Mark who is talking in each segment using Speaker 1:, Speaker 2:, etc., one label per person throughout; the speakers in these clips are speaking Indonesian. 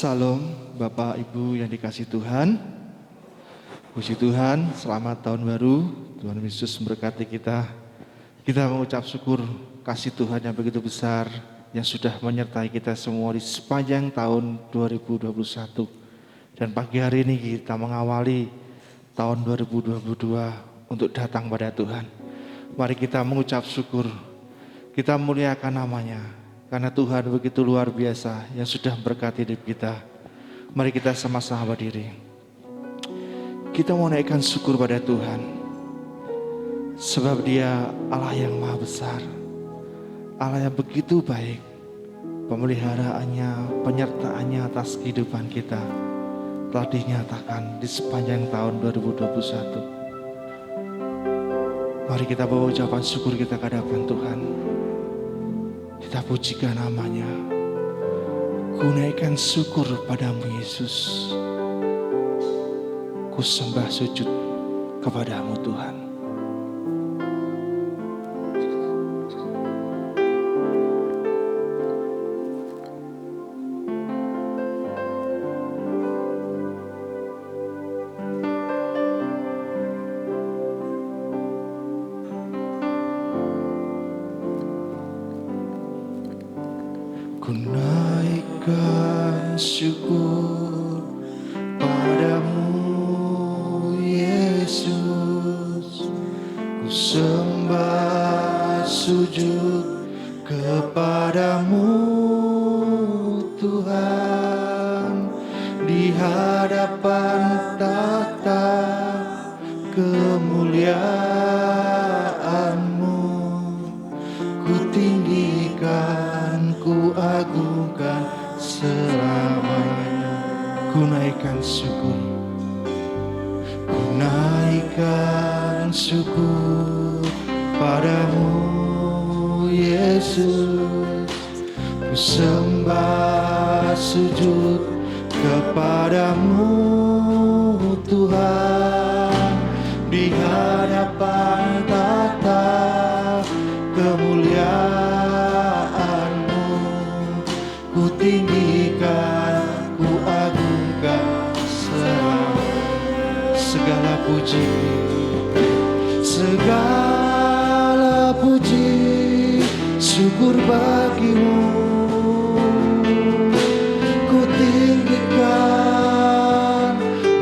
Speaker 1: Salam Bapak Ibu yang dikasihi Tuhan. Puji Tuhan, selamat tahun baru. Tuhan Yesus memberkati kita. Kita mengucap syukur kasih Tuhan yang begitu besar yang sudah menyertai kita semua di sepanjang tahun 2021. Dan pagi hari ini kita mengawali tahun 2022 untuk datang pada Tuhan. Mari kita mengucap syukur. Kita muliakan namanya. Karena Tuhan begitu luar biasa yang sudah memberkati hidup kita. Mari kita sama-sama berdiri. Kita mau naikkan syukur pada Tuhan. Sebab Dia Allah yang maha besar. Allah yang begitu baik. Pemeliharaannya, penyertaannya atas kehidupan kita telah dinyatakan di sepanjang tahun 2021. Mari kita bawa ucapan syukur kita ke hadapan Tuhan. Kita pujikan namanya. Ku naikkan syukur padamu Yesus. Ku sembah sujud kepadamu Tuhan. Ku naikkan syukur padamu Yesus. Ku sembah sujud kepadamu Tuhan. Di hadapan tahta kemuliaan-Mu ku tinggikan, ku agungkan selamanya. Ku naikkan syukur, ku naikkan syukur padamu Yesus. Ku sembah sujud kepadamu Tuhan. Di hadapan tahta kemuliaan-Mu ku tinggikan, ku agungkan segala puji, segala puji, syukur bagimu. Ku tinggikan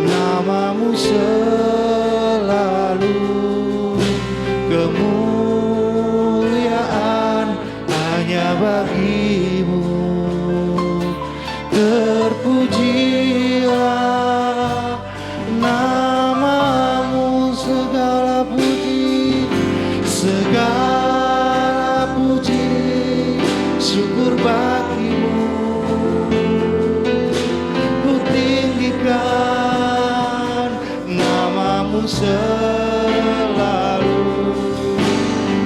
Speaker 1: namamu selalu. Kemuliaan hanya bagimu. Terpujilah namamu, segala puji, segala puji, syukur bagimu. Ku tinggikan namamu selalu.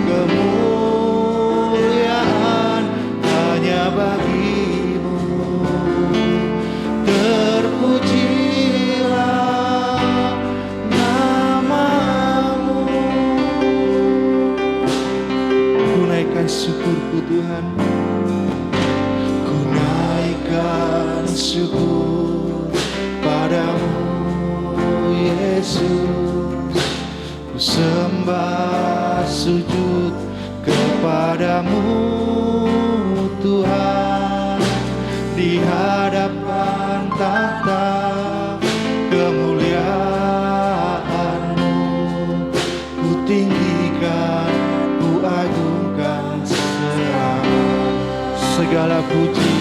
Speaker 1: Kemuliaan hanya bagimu. Terpujilah namamu. Ku naikkan syukurku Tuhan. Ku naikkan syukur padamu Yesus. Ku sembah sujud kepadamu Tuhan. Di hadapan tahta kemuliaan-Mu ku tinggikan, ku agungkan segala puji,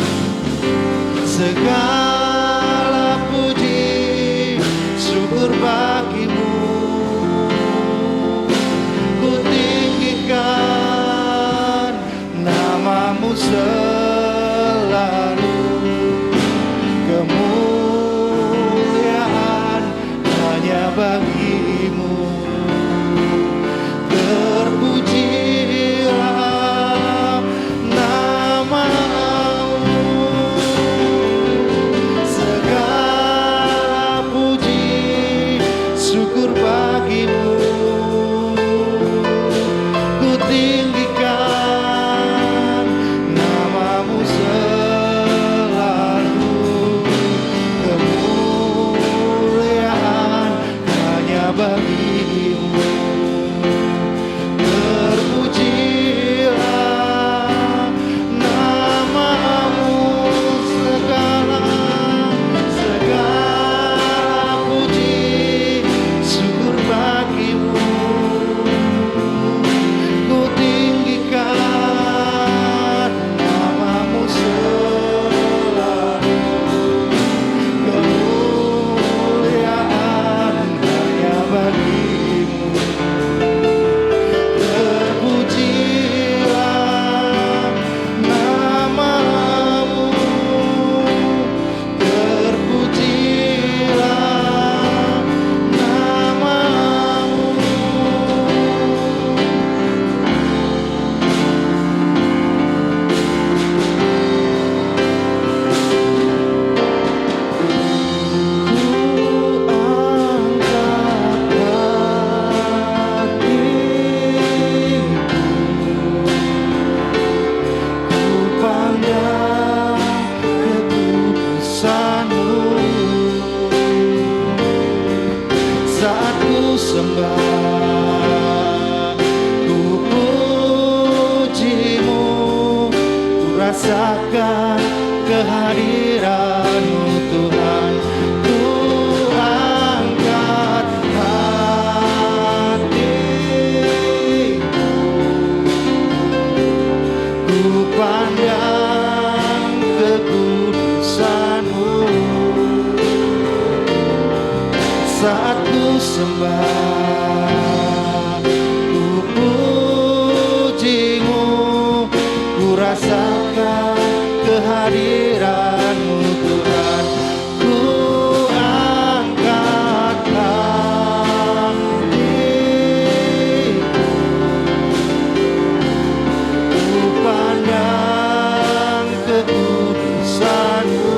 Speaker 1: segala puji, syukur bagimu. Ku tinggikan namamu selalu. Kemuliaan hanya bagimu. Terpujilah namamu. rasakan kehadiran-Mu Tuhan. Ku angkat hatiku, ku pandang kekudusan-Mu. Saat ku sembah, ku puji-Mu, ku rasakan kehadiran-Mu Tuhan. Ku angkat hatiku, ku pandang kekudusan-Mu.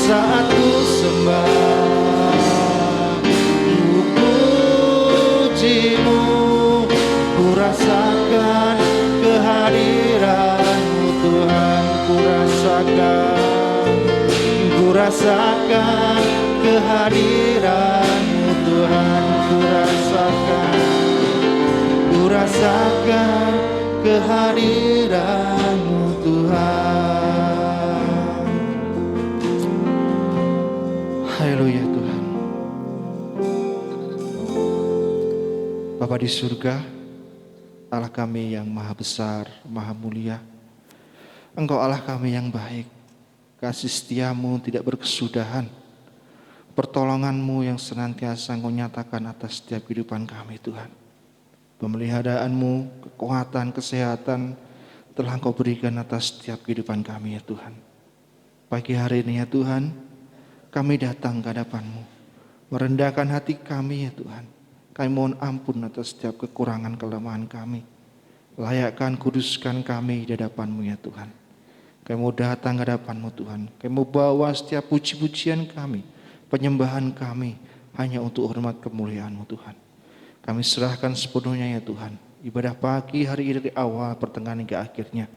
Speaker 1: Saat ku sembah, ku puji-Mu, ku rasakan kehadiran-Mu Tuhan. Ku rasakan kehadiran-Mu Tuhan. Ku rasakan kehadiran-Mu Tuhan. Haleluya Tuhan. Bapa di surga, Allah kami yang maha besar, maha mulia. Engkau Allah kami yang baik. Kasih setia-Mu tidak berkesudahan. Pertolongan-Mu yang senantiasa Engkau nyatakan atas setiap kehidupan kami Tuhan. Pemeliharaan-Mu, kekuatan, kesehatan telah Engkau berikan atas setiap kehidupan kami ya Tuhan. Pagi hari ini ya Tuhan, kami datang ke hadapan-Mu, merendahkan hati kami ya Tuhan. Kami mohon ampun atas setiap kekurangan kelemahan kami. Layakkan, kuduskan kami di hadapan-Mu ya Tuhan. Kami mau datang ke hadapan-Mu Tuhan. Kami mau bawa setiap puji-pujian kami, penyembahan kami hanya untuk hormat kemuliaan-Mu Tuhan. Kami serahkan sepenuhnya ya Tuhan. Ibadah pagi hari ini dari awal pertengahan hingga akhirnya.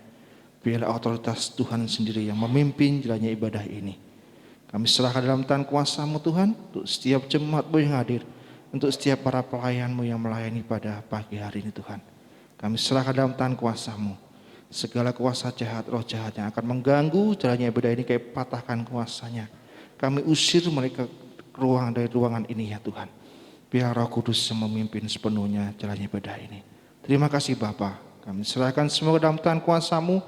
Speaker 1: Biarlah otoritas Tuhan sendiri yang memimpin jalannya ibadah ini. Kami serahkan dalam tangan kuasa-Mu Tuhan, untuk setiap jemaat-Mu yang hadir, untuk setiap para pelayan-Mu yang melayani pada pagi hari ini Tuhan. Kami serahkan dalam tangan kuasa-Mu. Segala kuasa jahat, roh jahat yang akan mengganggu jalannya ibadah ini, kami patahkan kuasanya. Kami usir mereka keluar dari ruangan ini ya Tuhan. Biar Roh Kudus yang memimpin sepenuhnya jalannya ibadah ini. Terima kasih Bapa. Kami serahkan semua dalam tangan kuasa-Mu,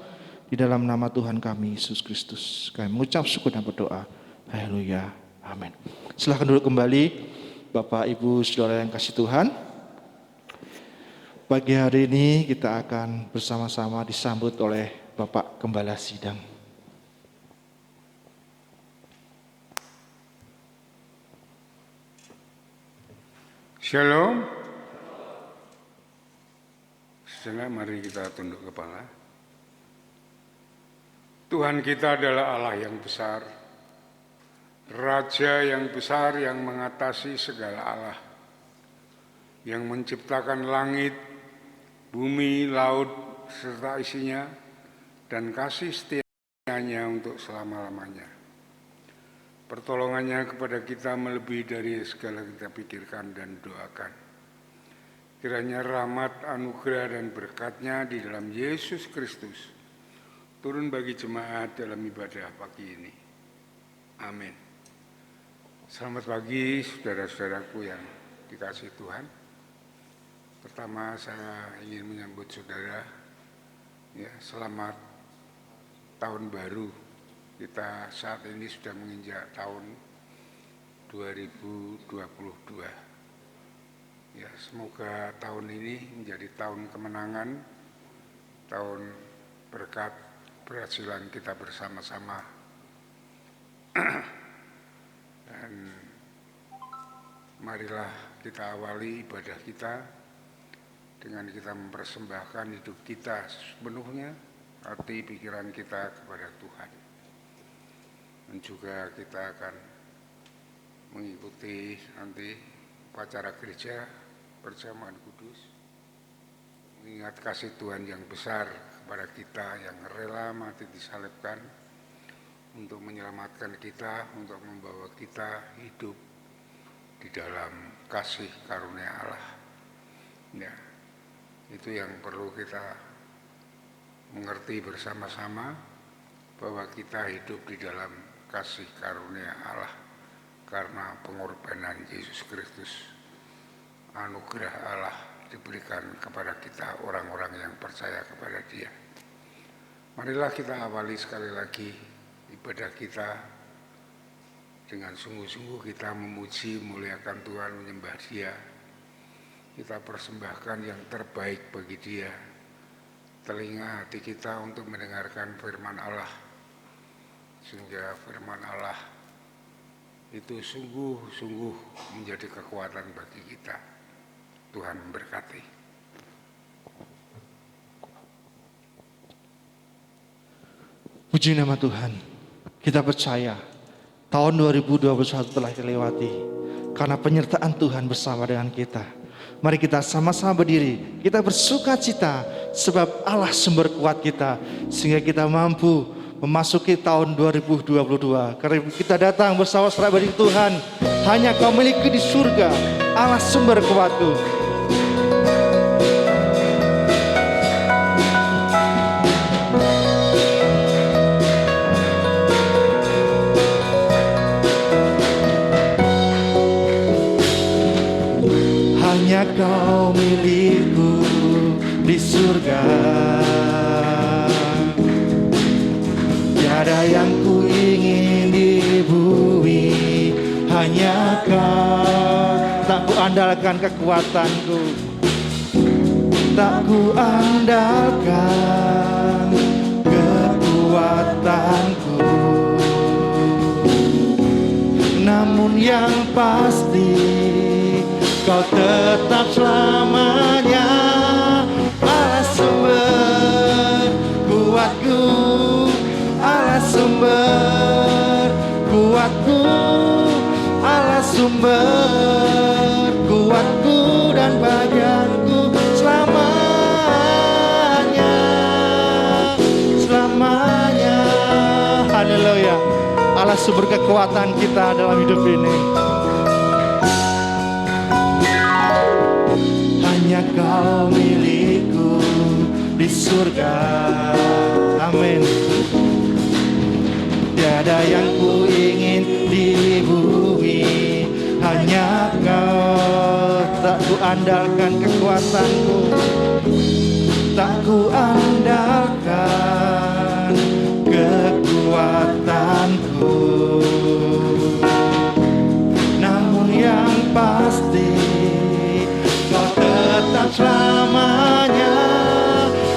Speaker 1: di dalam nama Tuhan kami Yesus Kristus. Kami mengucap syukur dan berdoa. Haleluya. Amin. Silahkan duduk kembali Bapak Ibu Saudara yang kasih Tuhan. Pagi hari ini kita akan bersama-sama disambut oleh Bapak Gembala Sidang.
Speaker 2: Shalom. Saudara, mari kita tunduk kepala. Tuhan kita adalah Allah yang besar, Raja yang besar yang mengatasi segala Allah, yang menciptakan langit, bumi, laut, serta isinya, dan kasih setia-Nya untuk selama-lamanya. Pertolongannya kepada kita melebihi dari segala kita pikirkan dan doakan. Kiranya rahmat, anugerah, dan berkat-Nya di dalam Yesus Kristus turun bagi jemaat dalam ibadah pagi ini. Amin. Selamat pagi saudara-saudaraku yang dikasihi Tuhan. Pertama saya ingin menyambut saudara, ya, selamat tahun baru. Kita saat ini sudah menginjak tahun 2022. Ya, semoga tahun ini menjadi tahun kemenangan, tahun berkat, keberhasilan kita bersama-sama. Dan marilah kita awali ibadah kita dengan kita mempersembahkan hidup kita sepenuhnya, hati pikiran kita kepada Tuhan. Dan juga kita akan mengikuti nanti upacara gereja perjamuan kudus, mengingat kasih Tuhan yang besar kepada kita yang rela mati disalibkan untuk menyelamatkan kita, untuk membawa kita hidup di dalam kasih karunia Allah. Ya, itu yang perlu kita mengerti bersama-sama bahwa kita hidup di dalam kasih karunia Allah karena pengorbanan Yesus Kristus. Anugerah Allah diberikan kepada kita orang-orang yang percaya kepada Dia. Marilah kita awali sekali lagi ibadah kita dengan sungguh-sungguh kita memuji, memuliakan Tuhan, menyembah Dia. Kita persembahkan yang terbaik bagi Dia. Telinga hati kita untuk mendengarkan firman Allah, sehingga firman Allah itu sungguh-sungguh menjadi kekuatan bagi kita. Tuhan memberkati.
Speaker 1: Puji nama Tuhan. Kita percaya tahun 2021 telah dilewati karena penyertaan Tuhan bersama dengan kita. Mari kita sama-sama berdiri, kita bersuka cita sebab Allah sumber kuat kita, sehingga kita mampu memasuki tahun 2022. Karena kita datang bersama-sama bagi Tuhan, hanya Kau miliki di surga, Allah sumber kuatku. Hanya Kau milikku di surga, tiada yang ku ingin di bumi. Hanya Kau, tak ku andalkan kekuatanku, tak ku andalkan kekuatanku. Namun yang pasti Kau tetap selamanya Allah sumber kuatku, Allah sumber kuatku, Allah sumber kuatku dan bagianku selamanya, selamanya. Haleluya. Allah sumber kekuatan kita dalam hidup ini. Hanya Kau milikku di surga. Amin. Tiada yang ku ingin di bumi. Hanya Kau, tak ku andalkan kekuatanku, tak ku andalkan kekuatanku. Namun yang pasti tetap selamanya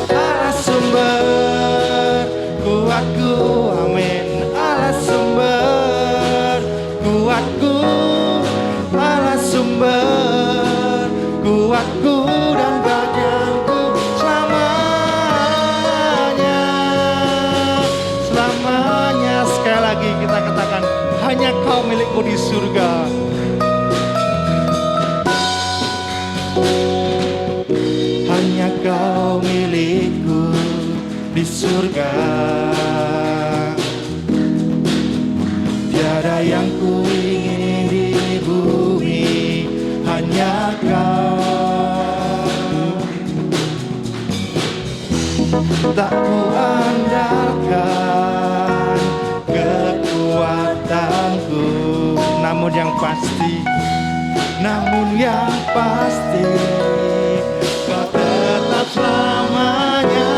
Speaker 1: Allah sumber kuatku. Amin. Allah sumber kuatku, Allah sumber kuatku dan bagianku selamanya, selamanya. Sekali lagi kita katakan, hanya Kau milikku di surga. Hanya Kau milikku di surga, tiada yang ku ingin di bumi. Hanya Kau, tak ku andalkan kekuatanku. Namun yang pasti, namun yang pasti Kau tetap selamanya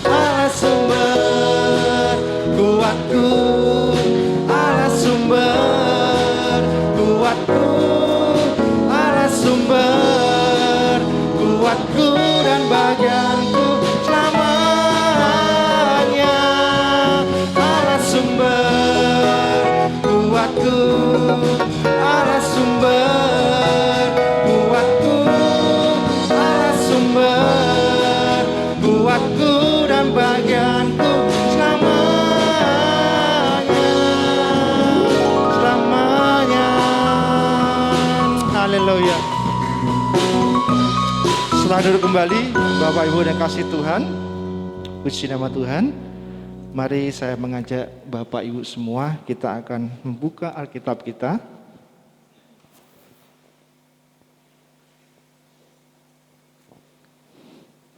Speaker 1: Allah sumber kuatku, Allah sumber kuatku, Allah sumber kuatku dan bagianku selamanya. Allah sumber kuatku, Allah sumber kuatku, Allah sumber kuatku dan bagianku selamanya, selamanya. Haleluya. Setelah duduk kembali, Bapak Ibu dan kasih Tuhan, puji nama Tuhan. Mari saya mengajak Bapak Ibu semua, kita akan membuka Alkitab kita.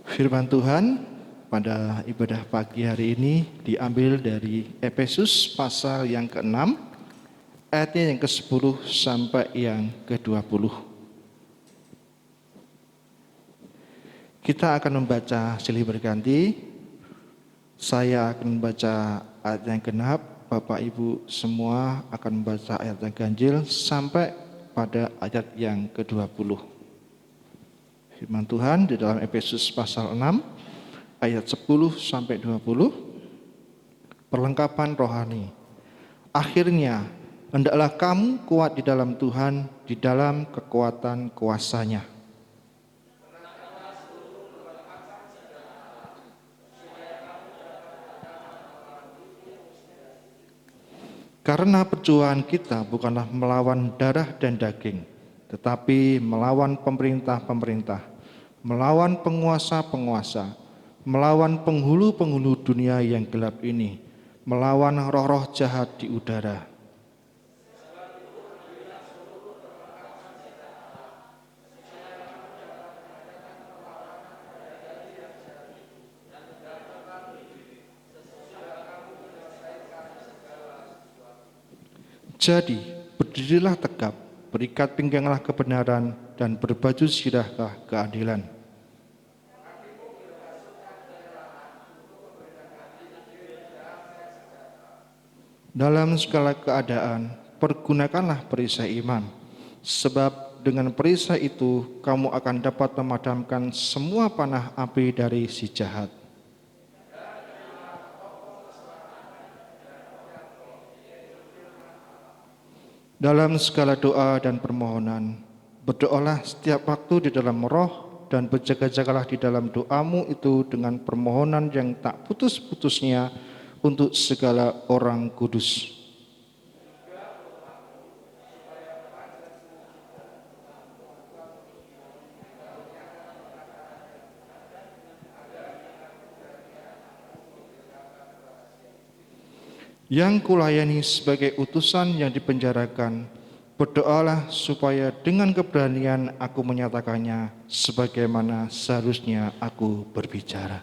Speaker 1: Firman Tuhan pada ibadah pagi hari ini diambil dari Efesus pasal yang ke-6, ayatnya yang ke-10 sampai yang ke-20. Kita akan membaca silih berganti. Saya akan membaca ayat yang genap, Bapak Ibu semua akan membaca ayat yang ganjil sampai pada ayat yang ke-20. Firman Tuhan di dalam Efesus pasal 6 ayat 10 sampai 20, perlengkapan rohani. Akhirnya, hendaklah kamu kuat di dalam Tuhan, di dalam kekuatan kuasa-Nya. Karena perjuangan kita bukanlah melawan darah dan daging, tetapi melawan pemerintah-pemerintah, melawan penguasa-penguasa, melawan penghulu-penghulu dunia yang gelap ini, melawan roh-roh jahat di udara. Jadi, berdirilah tegap, berikat pingganglah kebenaran, dan berbaju sirahlah keadilan. Dalam segala keadaan, pergunakanlah perisai iman, sebab dengan perisai itu kamu akan dapat memadamkan semua panah api dari si jahat. Dalam segala doa dan permohonan, berdoalah setiap waktu di dalam roh, dan berjaga-jagalah di dalam doamu itu dengan permohonan yang tak putus-putusnya untuk segala orang kudus. Yang kulayani sebagai utusan yang dipenjarakan, berdoalah supaya dengan keberanian aku menyatakannya sebagaimana seharusnya aku berbicara.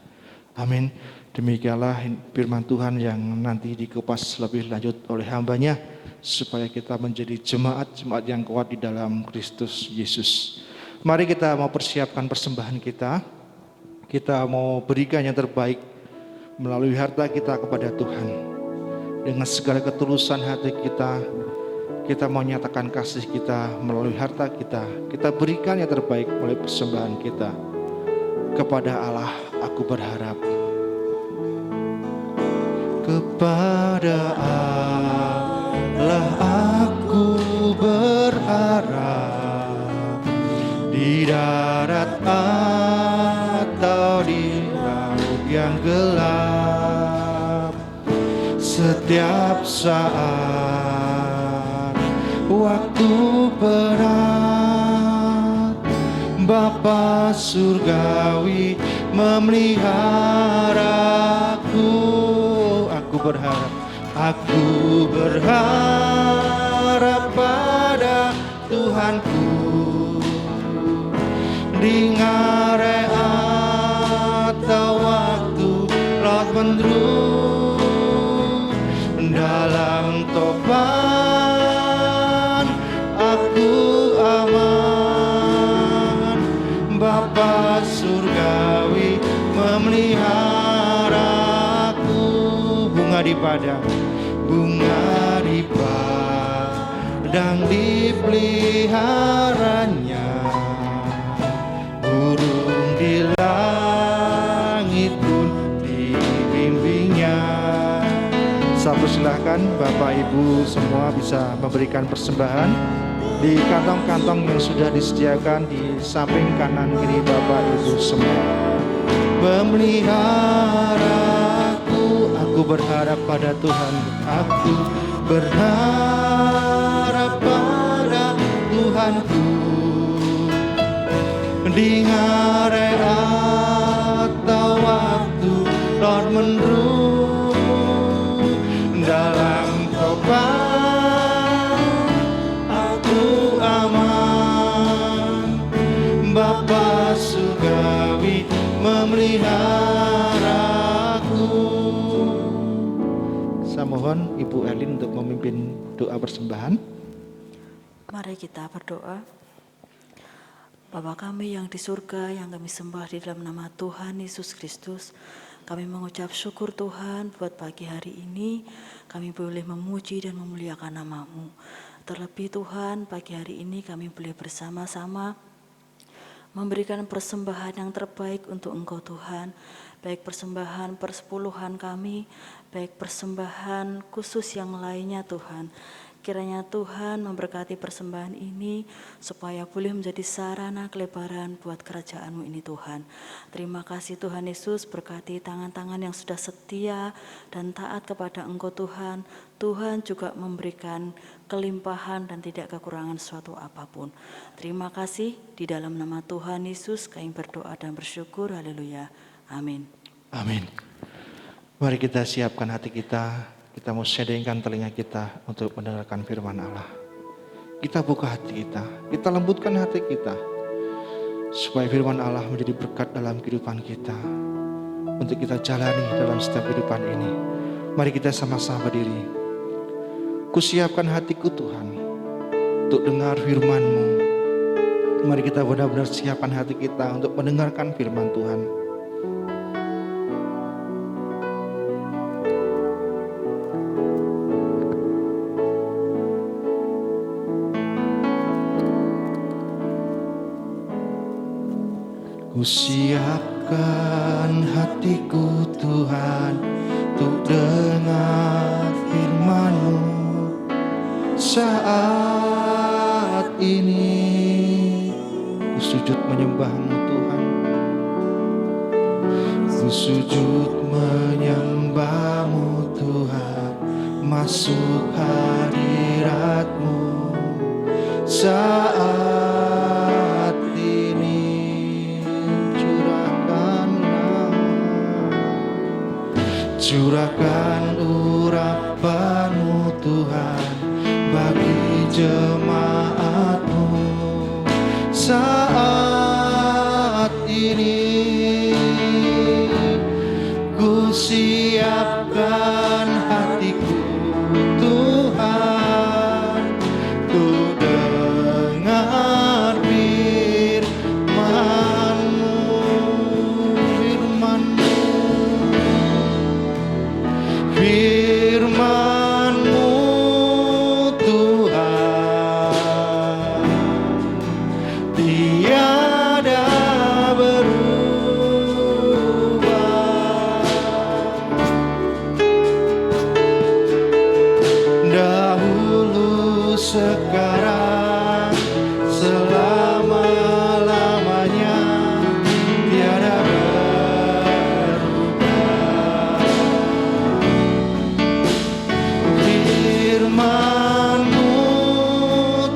Speaker 1: Amin. Demikianlah firman Tuhan yang nanti dikupas lebih lanjut oleh hamba-Nya, supaya kita menjadi jemaat-jemaat yang kuat di dalam Kristus Yesus. Mari kita mau persiapkan persembahan kita. Kita mau berikan yang terbaik melalui harta kita kepada Tuhan. Dengan segala ketulusan hati kita, kita mau nyatakan kasih kita melalui harta kita. Kita berikan yang terbaik melalui persembahan kita. Kepada Allah aku berharap. Kepada Allah aku berharap, di darat atau di laut yang gelap, setiap saat waktu berat, Bapa surgawi memeliharaku. Aku berharap pada Tuhanku, di ngare atau waktu laut mendung, dalam topan aku aman. Bapa surgawi memeliharaku. Bunga di padang dipeliharanya, burung di langit pun dibimbingnya. Saya persilahkan Bapak Ibu semua bisa memberikan persembahan di kantong-kantong yang sudah disediakan di samping kanan kiri Bapak Ibu semua. Memeliharaku, aku berharap pada Tuhan. Aku berharap pada Tuhanku, di ngare atau waktu laut mendung, dalam topan aku aman. Bapa surgawi memelihara mohon Ibu Elin untuk memimpin doa persembahan.
Speaker 3: Mari kita berdoa. Bapa kami yang di surga, yang kami sembah di dalam nama Tuhan Yesus Kristus, kami mengucap syukur Tuhan buat pagi hari ini, kami boleh memuji dan memuliakan nama-Mu. Terlebih Tuhan, pagi hari ini kami boleh bersama-sama memberikan persembahan yang terbaik untuk Engkau Tuhan, baik persembahan persepuluhan kami, baik persembahan khusus yang lainnya Tuhan. Kiranya Tuhan memberkati persembahan ini supaya boleh menjadi sarana kelebaran buat kerajaan-Mu ini Tuhan. Terima kasih Tuhan Yesus, berkati tangan-tangan yang sudah setia dan taat kepada Engkau Tuhan. Tuhan juga memberikan kelimpahan dan tidak kekurangan suatu apapun. Terima kasih, di dalam nama Tuhan Yesus kami berdoa dan bersyukur. Haleluya. Amin.
Speaker 1: Amin. Mari kita siapkan hati kita. Kita mau sedengkan telinga kita untuk mendengarkan firman Allah. Kita buka hati kita lembutkan hati kita. Supaya firman Allah menjadi berkat dalam kehidupan kita. Untuk kita jalani dalam setiap kehidupan ini. Mari kita sama-sama berdiri. Kusiapkan hatiku Tuhan, untuk dengar firman-Mu. Mari kita benar-benar siapkan hati kita untuk mendengarkan firman Tuhan. Kusiapkan hatiku Tuhan untuk dengar firman-Mu. Saat ini ku sujud menyembah-Mu Tuhan. Ku sujud menyembah-Mu Tuhan, masuk hadirat-Mu. Saat ini curahkan urapan-Mu Tuhan bagi jemaat-Mu. Saat ini ku siapkan hatiku Tuhan untuk dengar firman-Mu, firman-Mu. Firman-Mu Tuhan tiada berubah. Dahulu, sekarang, selama-lamanya tiada berubah. Firman-Mu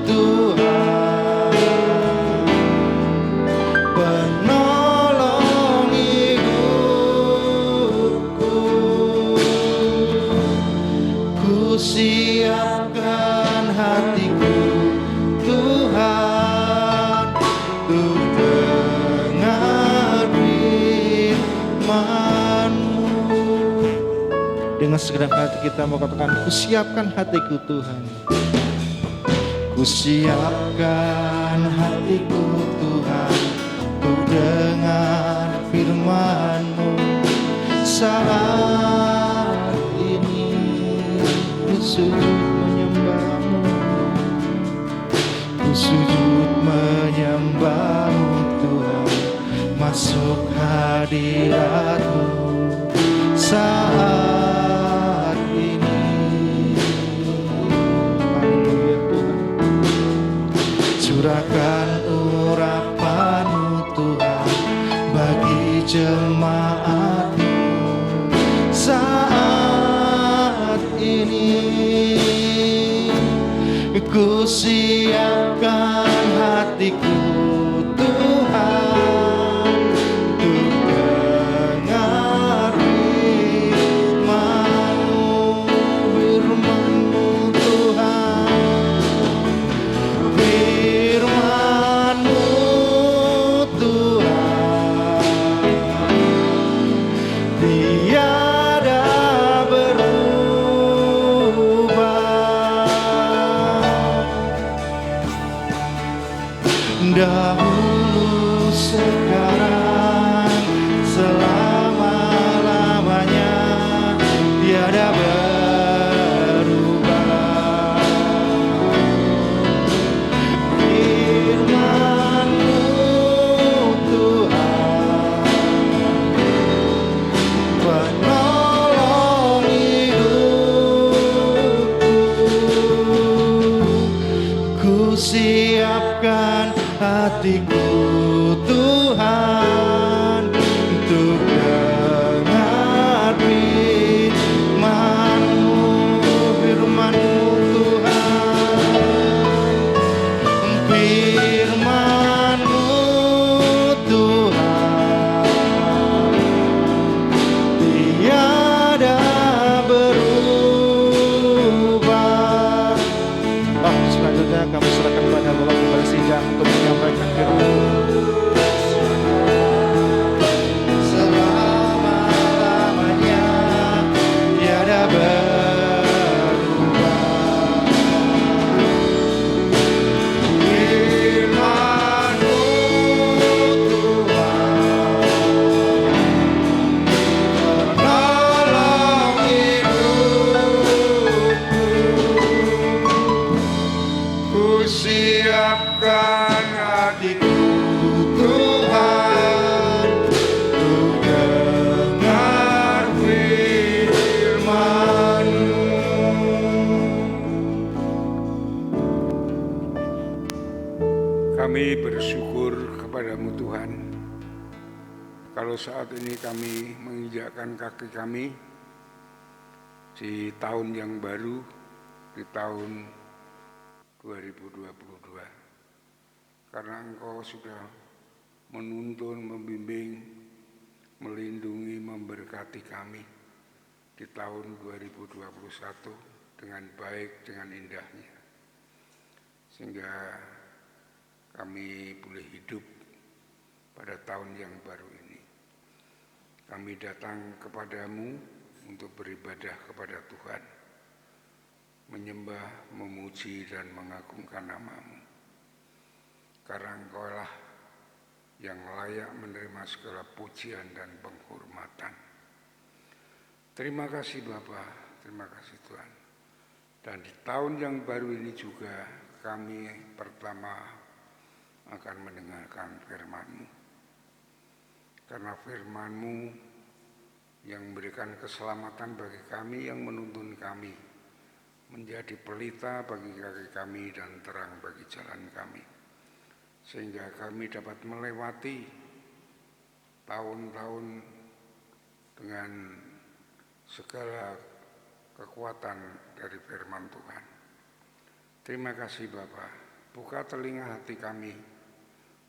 Speaker 1: Tuhan, penolong hidupku. Ku siapkan hatiku Tuhan untuk dengar firman-Mu. Dengan segenap hati kita mau katakan, ku siapkan hatiku Tuhan. Ku siapkan hatiku Tuhan untuk dengar firman-Mu. Saat ini ku sujud menyembah-Mu. Ku sujud menyembah-Mu Tuhan, masuk hadirat-Mu. Saat ini, haleluya Tuhan, curahkan urapan-Mu Tuhan bagi jemaat-Mu. Saat ini ku siapkan hatiku Tuhan untuk dengar firman-Mu, firman-Mu Tuhan, firman-Mu Tuhan tiada berubah. dahulu, sekarang, selama-lamanya, tiada berubah. Firman-Mu Tuhan, penolong hidupku, ku siapkan hatiku Tuhan untuk dengar firman-Mu, firman-Mu Tuhan, firman-Mu Tuhan, tiada berubah. Selanjutnya kami serahkan kepada Bapak Gembala Sidang untuk menyampaikan firman. Selama-lamanya tiada berubah. Firman-Mu Tuhan, penolong hidupku, ku siapkan hatiku Tuhan untuk dengar firman-Mu.
Speaker 2: Kami bersyukur kepadamu Tuhan, kalau saat ini kami menginjakkan kaki kami di tahun yang baru, di tahun 2022. Karena Engkau sudah menuntun, membimbing, melindungi, memberkati kami di tahun 2021 dengan baik, dengan indahnya. Sehingga kami boleh hidup pada tahun yang baru ini. Kami datang kepadamu untuk beribadah kepada Tuhan, menyembah, memuji, dan mengagungkan nama-Mu. Karena Engkau-lah yang layak menerima segala pujian dan penghormatan. Terima kasih Bapa, terima kasih Tuhan. Dan di tahun yang baru ini juga kami pertama akan mendengarkan firman-Mu. Karena firman-Mu yang memberikan keselamatan bagi kami, yang menuntun kami, menjadi pelita bagi kaki kami dan terang bagi jalan kami. Sehingga kami dapat melewati tahun-tahun dengan segala kekuatan dari firman Tuhan. Terima kasih Bapa, buka telinga hati kami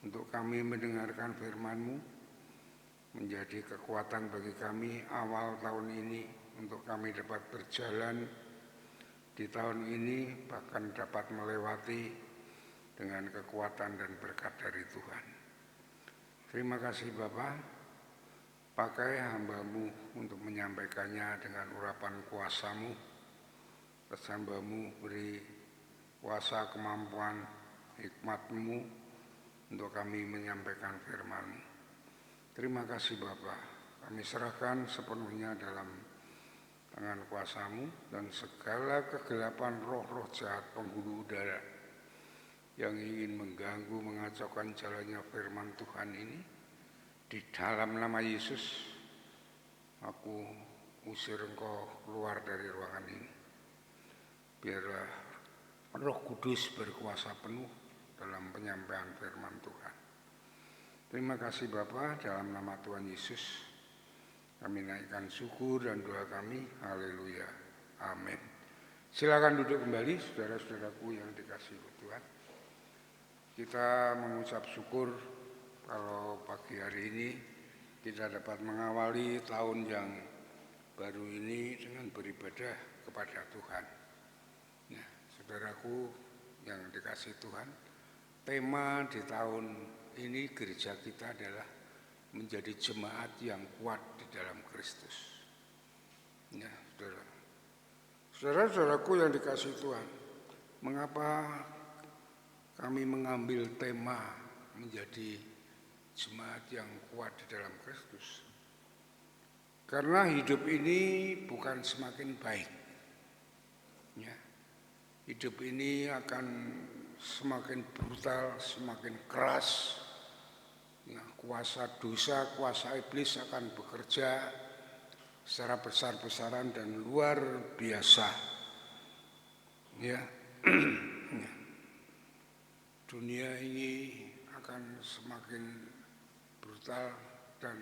Speaker 2: untuk kami mendengarkan firman-Mu, menjadi kekuatan bagi kami awal tahun ini, untuk kami dapat berjalan di tahun ini, bahkan dapat melewati dengan kekuatan dan berkat dari Tuhan. Terima kasih Bapa, pakai hamba-Mu untuk menyampaikannya dengan urapan kuasa-Mu. Hamba-Mu beri kuasa, kemampuan, hikmat-Mu untuk kami menyampaikan firman-Mu. Terima kasih Bapa, kami serahkan sepenuhnya dalam tangan kuasa-Mu, dan segala kegelapan roh-roh jahat penghulu udara yang ingin mengganggu, mengacaukan jalannya firman Tuhan ini, di dalam nama Yesus aku usir Engkau keluar dari ruangan ini. Biarlah Roh Kudus berkuasa penuh dalam penyampaian firman Tuhan. Terima kasih Bapa, dalam nama Tuhan Yesus kami naikkan syukur dan doa kami. Haleluya. Amin. Silakan duduk kembali saudara-saudaraku yang dikasihi Tuhan. Kita mengucap syukur kalau pagi hari ini kita dapat mengawali tahun yang baru ini dengan beribadah kepada Tuhan. Nah, saudaraku yang dikasihi Tuhan, tema di tahun ini gereja kita adalah menjadi jemaat yang kuat di dalam Kristus. Ya, saudara-saudaraku yang dikasihi Tuhan, mengapa kami mengambil tema menjadi jemaat yang kuat di dalam Kristus. Karena hidup ini bukan semakin baik. Ya. Hidup ini akan semakin brutal, semakin keras. Ya, kuasa dosa, kuasa iblis akan bekerja secara besar-besaran dan luar biasa. Ya. Dunia ini akan semakin brutal dan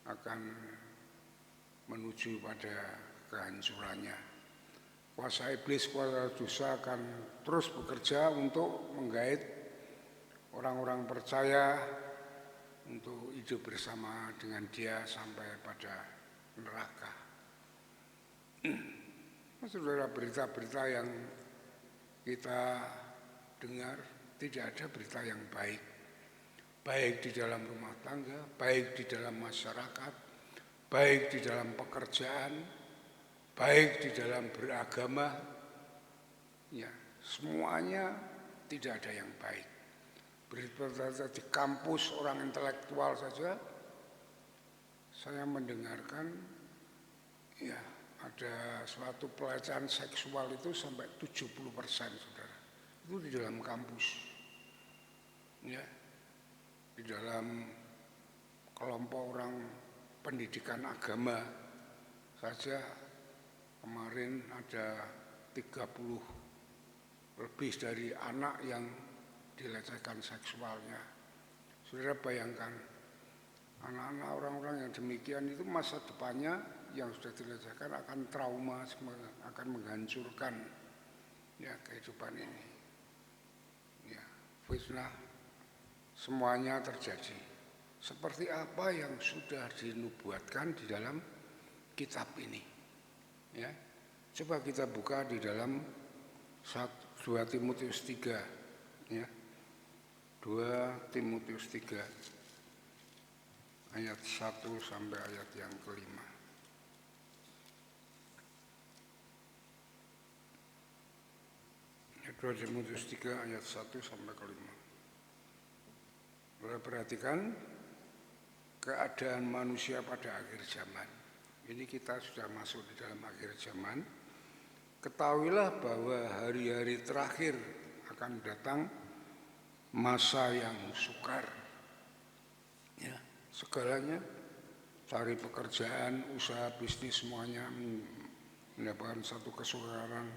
Speaker 2: akan menuju pada kehancurannya. Kuasa iblis, kuasa dosa akan terus bekerja untuk menggait orang-orang percaya untuk hidup bersama dengan dia sampai pada neraka. Saudara, berita-berita yang kita dengar tidak ada berita yang baik. Baik di dalam rumah tangga, baik di dalam masyarakat, baik di dalam pekerjaan, baik di dalam beragama. Ya, semuanya tidak ada yang baik. Berita di kampus orang intelektual saja, saya mendengarkan ya ada suatu pelecehan seksual itu sampai 70%, saudara. Itu di dalam kampus, ya, di dalam kelompok orang pendidikan agama saja kemarin ada 30 lebih dari anak yang dilecehkan seksualnya. Saudara bayangkan, anak-anak orang-orang yang demikian itu masa depannya yang sudah dilecehkan akan trauma, akan menghancurkan ya kehidupan ini. Ya, fitnah semuanya terjadi. Seperti apa yang sudah dinubuatkan di dalam kitab ini. Ya. Coba kita buka di dalam 2 Timotius 3. Ya. 2 Timotius 3 ayat 1 sampai ayat yang kelima. Ya, 2 Timotius 3 ayat 1 sampai kelima. Boleh perhatikan keadaan manusia pada akhir zaman. Ini kita sudah masuk di dalam akhir zaman. Ketahuilah bahwa hari-hari terakhir akan datang masa yang sukar. Ya, segalanya, cari pekerjaan, usaha, bisnis, semuanya mendapatkan satu kesukaran.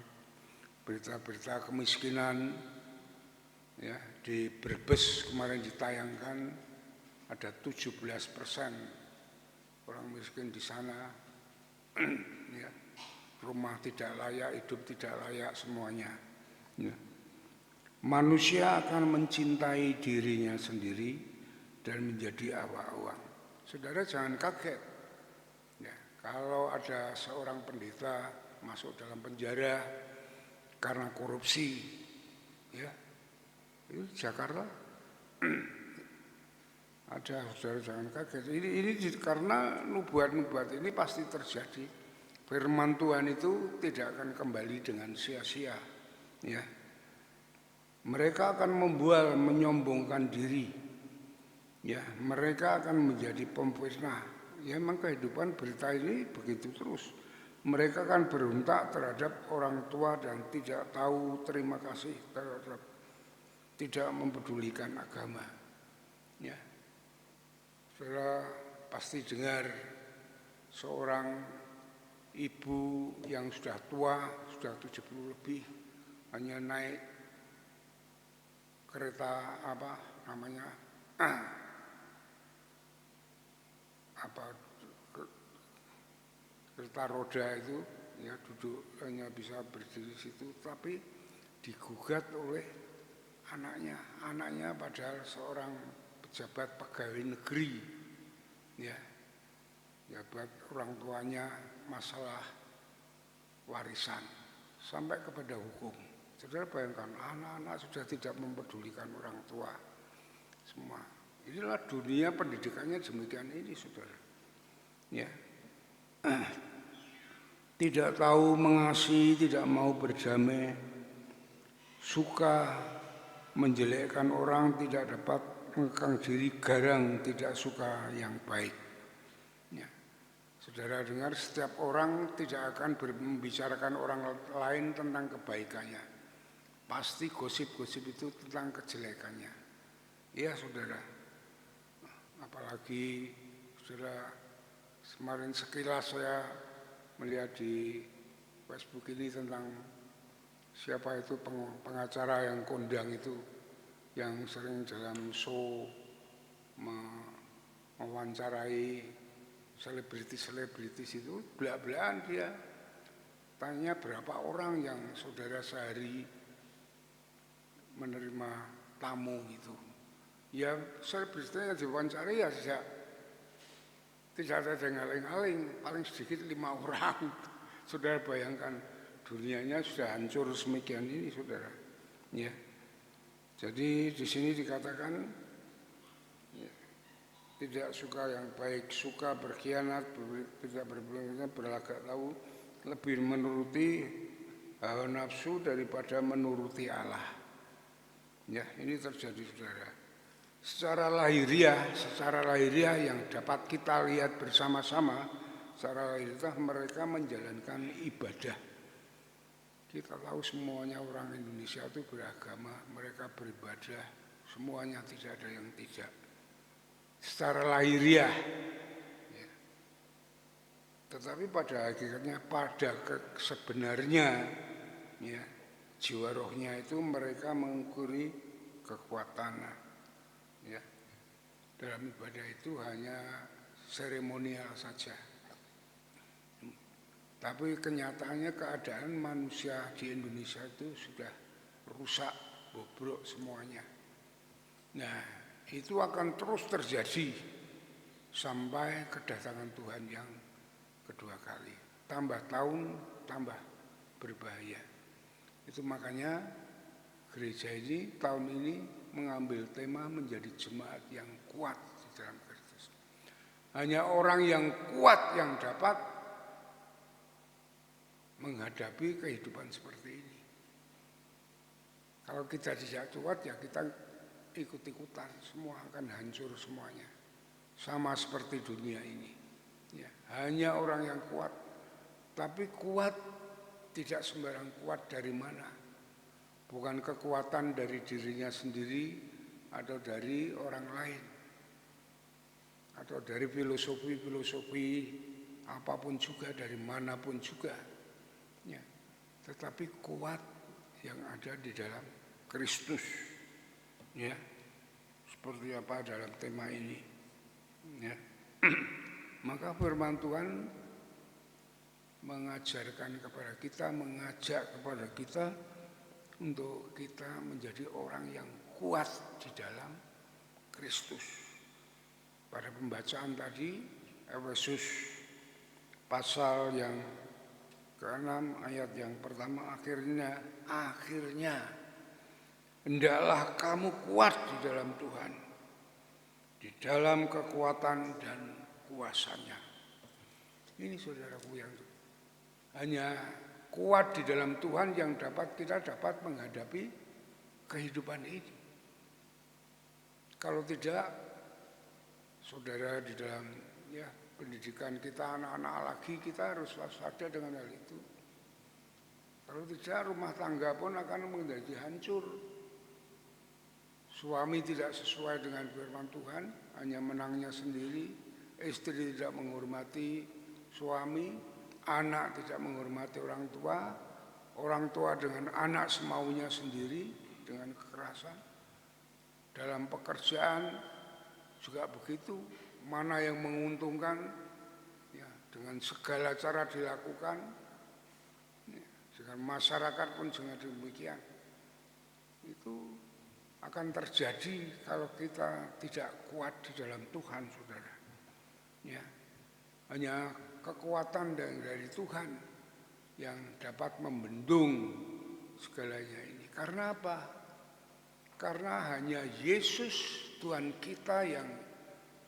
Speaker 2: Berita-berita kemiskinan, ya, di Brebes kemarin ditayangkan ada 17% orang miskin di sana. Ya, rumah tidak layak, hidup tidak layak, semuanya. Ya. Manusia akan mencintai dirinya sendiri dan menjadi awak-awak. Saudara jangan kaget. Ya, kalau ada seorang pendeta masuk dalam penjara karena korupsi, ya, itu Jakarta ada, saudara jangan kaget. Ini karena nubuat-nubuat ini pasti terjadi. Firman Tuhan itu tidak akan kembali dengan sia-sia. Ya, mereka akan membual, menyombongkan diri. Ya, mereka akan menjadi pemfitnah. Ya, memang kehidupan berita ini begitu terus. Mereka akan berontak terhadap orang tua dan tidak tahu terima kasih terhadap, tidak mempedulikan agama. Ya, saudara pasti dengar seorang ibu yang sudah tua, sudah 70 lebih, hanya naik kereta apa namanya kereta roda itu, ya, duduk hanya bisa berdiri situ, tapi digugat oleh anaknya padahal seorang pejabat pegawai negeri, ya, jabat orang tuanya masalah warisan sampai kepada hukum. Saudara bayangkan, anak-anak sudah tidak mempedulikan orang tua semua. Inilah dunia pendidikannya demikian ini, saudara. Ya, tidak tahu mengasihi, tidak mau berdamai, suka menjelekkan orang, tidak dapat mengekang diri, garang, tidak suka yang baik. Ya. Saudara dengar, setiap orang tidak akan membicarakan orang lain tentang kebaikannya. Pasti gosip-gosip itu tentang kejelekannya. Iya saudara, apalagi saudara, kemarin sekilas saya melihat di Facebook ini tentang siapa itu pengacara yang kondang itu, yang sering dalam show mewawancarai selebritis itu, belak-belakan dia tanya berapa orang yang saudara sehari menerima tamu gitu. Ya selebritisnya diwawancarai ya tidak ada yang ngaling-ngaling, paling sedikit 5 orang. Saudara bayangkan dunianya sudah hancur semikian ini saudara. Ya. Jadi di sini dikatakan ya, tidak suka yang baik, suka berkhianat, tidak berpikir, berlagak tahu, lebih menuruti hawa nafsu daripada menuruti Allah. Ya, ini terjadi saudara. Secara lahiriah yang dapat kita lihat bersama-sama, secara lahiriah mereka menjalankan ibadah. Kita tahu semuanya orang Indonesia itu beragama, mereka beribadah, semuanya tidak ada yang tidak. Secara lahiriah. Ya. Tetapi pada hakikatnya, pada sebenarnya, ya, jiwa rohnya itu mereka mengukuri kekuatan. Ya. Dalam ibadah itu hanya seremonial saja. Tapi kenyataannya keadaan manusia di Indonesia itu sudah rusak, bobrok semuanya. Nah, itu akan terus terjadi sampai kedatangan Tuhan yang kedua kali. Tambah tahun, tambah berbahaya. Itu makanya gereja ini tahun ini mengambil tema menjadi jemaat yang kuat di dalam Kristus. Hanya orang yang kuat yang dapat menghadapi kehidupan seperti ini. Kalau kita tidak kuat ya kita ikut-ikutan, semua akan hancur semuanya. Sama seperti dunia ini. Ya, hanya orang yang kuat. Tapi kuat tidak sembarang kuat dari mana. Bukan kekuatan dari dirinya sendiri atau dari orang lain. Atau dari filosofi-filosofi apapun juga, dari manapun juga. Ya, tetapi kuat yang ada di dalam Kristus. Ya, seperti apa dalam tema ini. Ya. Maka firman Tuhan mengajarkan kepada kita, mengajak kepada kita untuk kita menjadi orang yang kuat di dalam Kristus. Pada pembacaan tadi, Efesus pasal yang ke-6 ayat yang pertama, akhirnya hendaklah kamu kuat di dalam Tuhan, di dalam kekuatan dan kuasanya. Ini saudaraku yang hanya kuat di dalam Tuhan yang kita dapat menghadapi kehidupan ini. Kalau tidak, saudara, di dalam pendidikan kita anak-anak lagi, kita harus waspada dengan hal itu. Kalau tidak, rumah tangga pun akan menjadi hancur. Suami tidak sesuai dengan firman Tuhan, hanya menangnya sendiri. Istri tidak menghormati suami, anak tidak menghormati orang tua dengan anak semaunya sendiri, dengan kekerasan. Dalam pekerjaan juga begitu. Mana yang menguntungkan ya, dengan segala cara dilakukan ya, dengan masyarakat pun juga demikian. Itu akan terjadi kalau kita tidak kuat di dalam Tuhan, saudara. Ya, hanya kekuatan dari Tuhan yang dapat membendung segalanya ini. Karena apa? Karena hanya Yesus Tuhan kita yang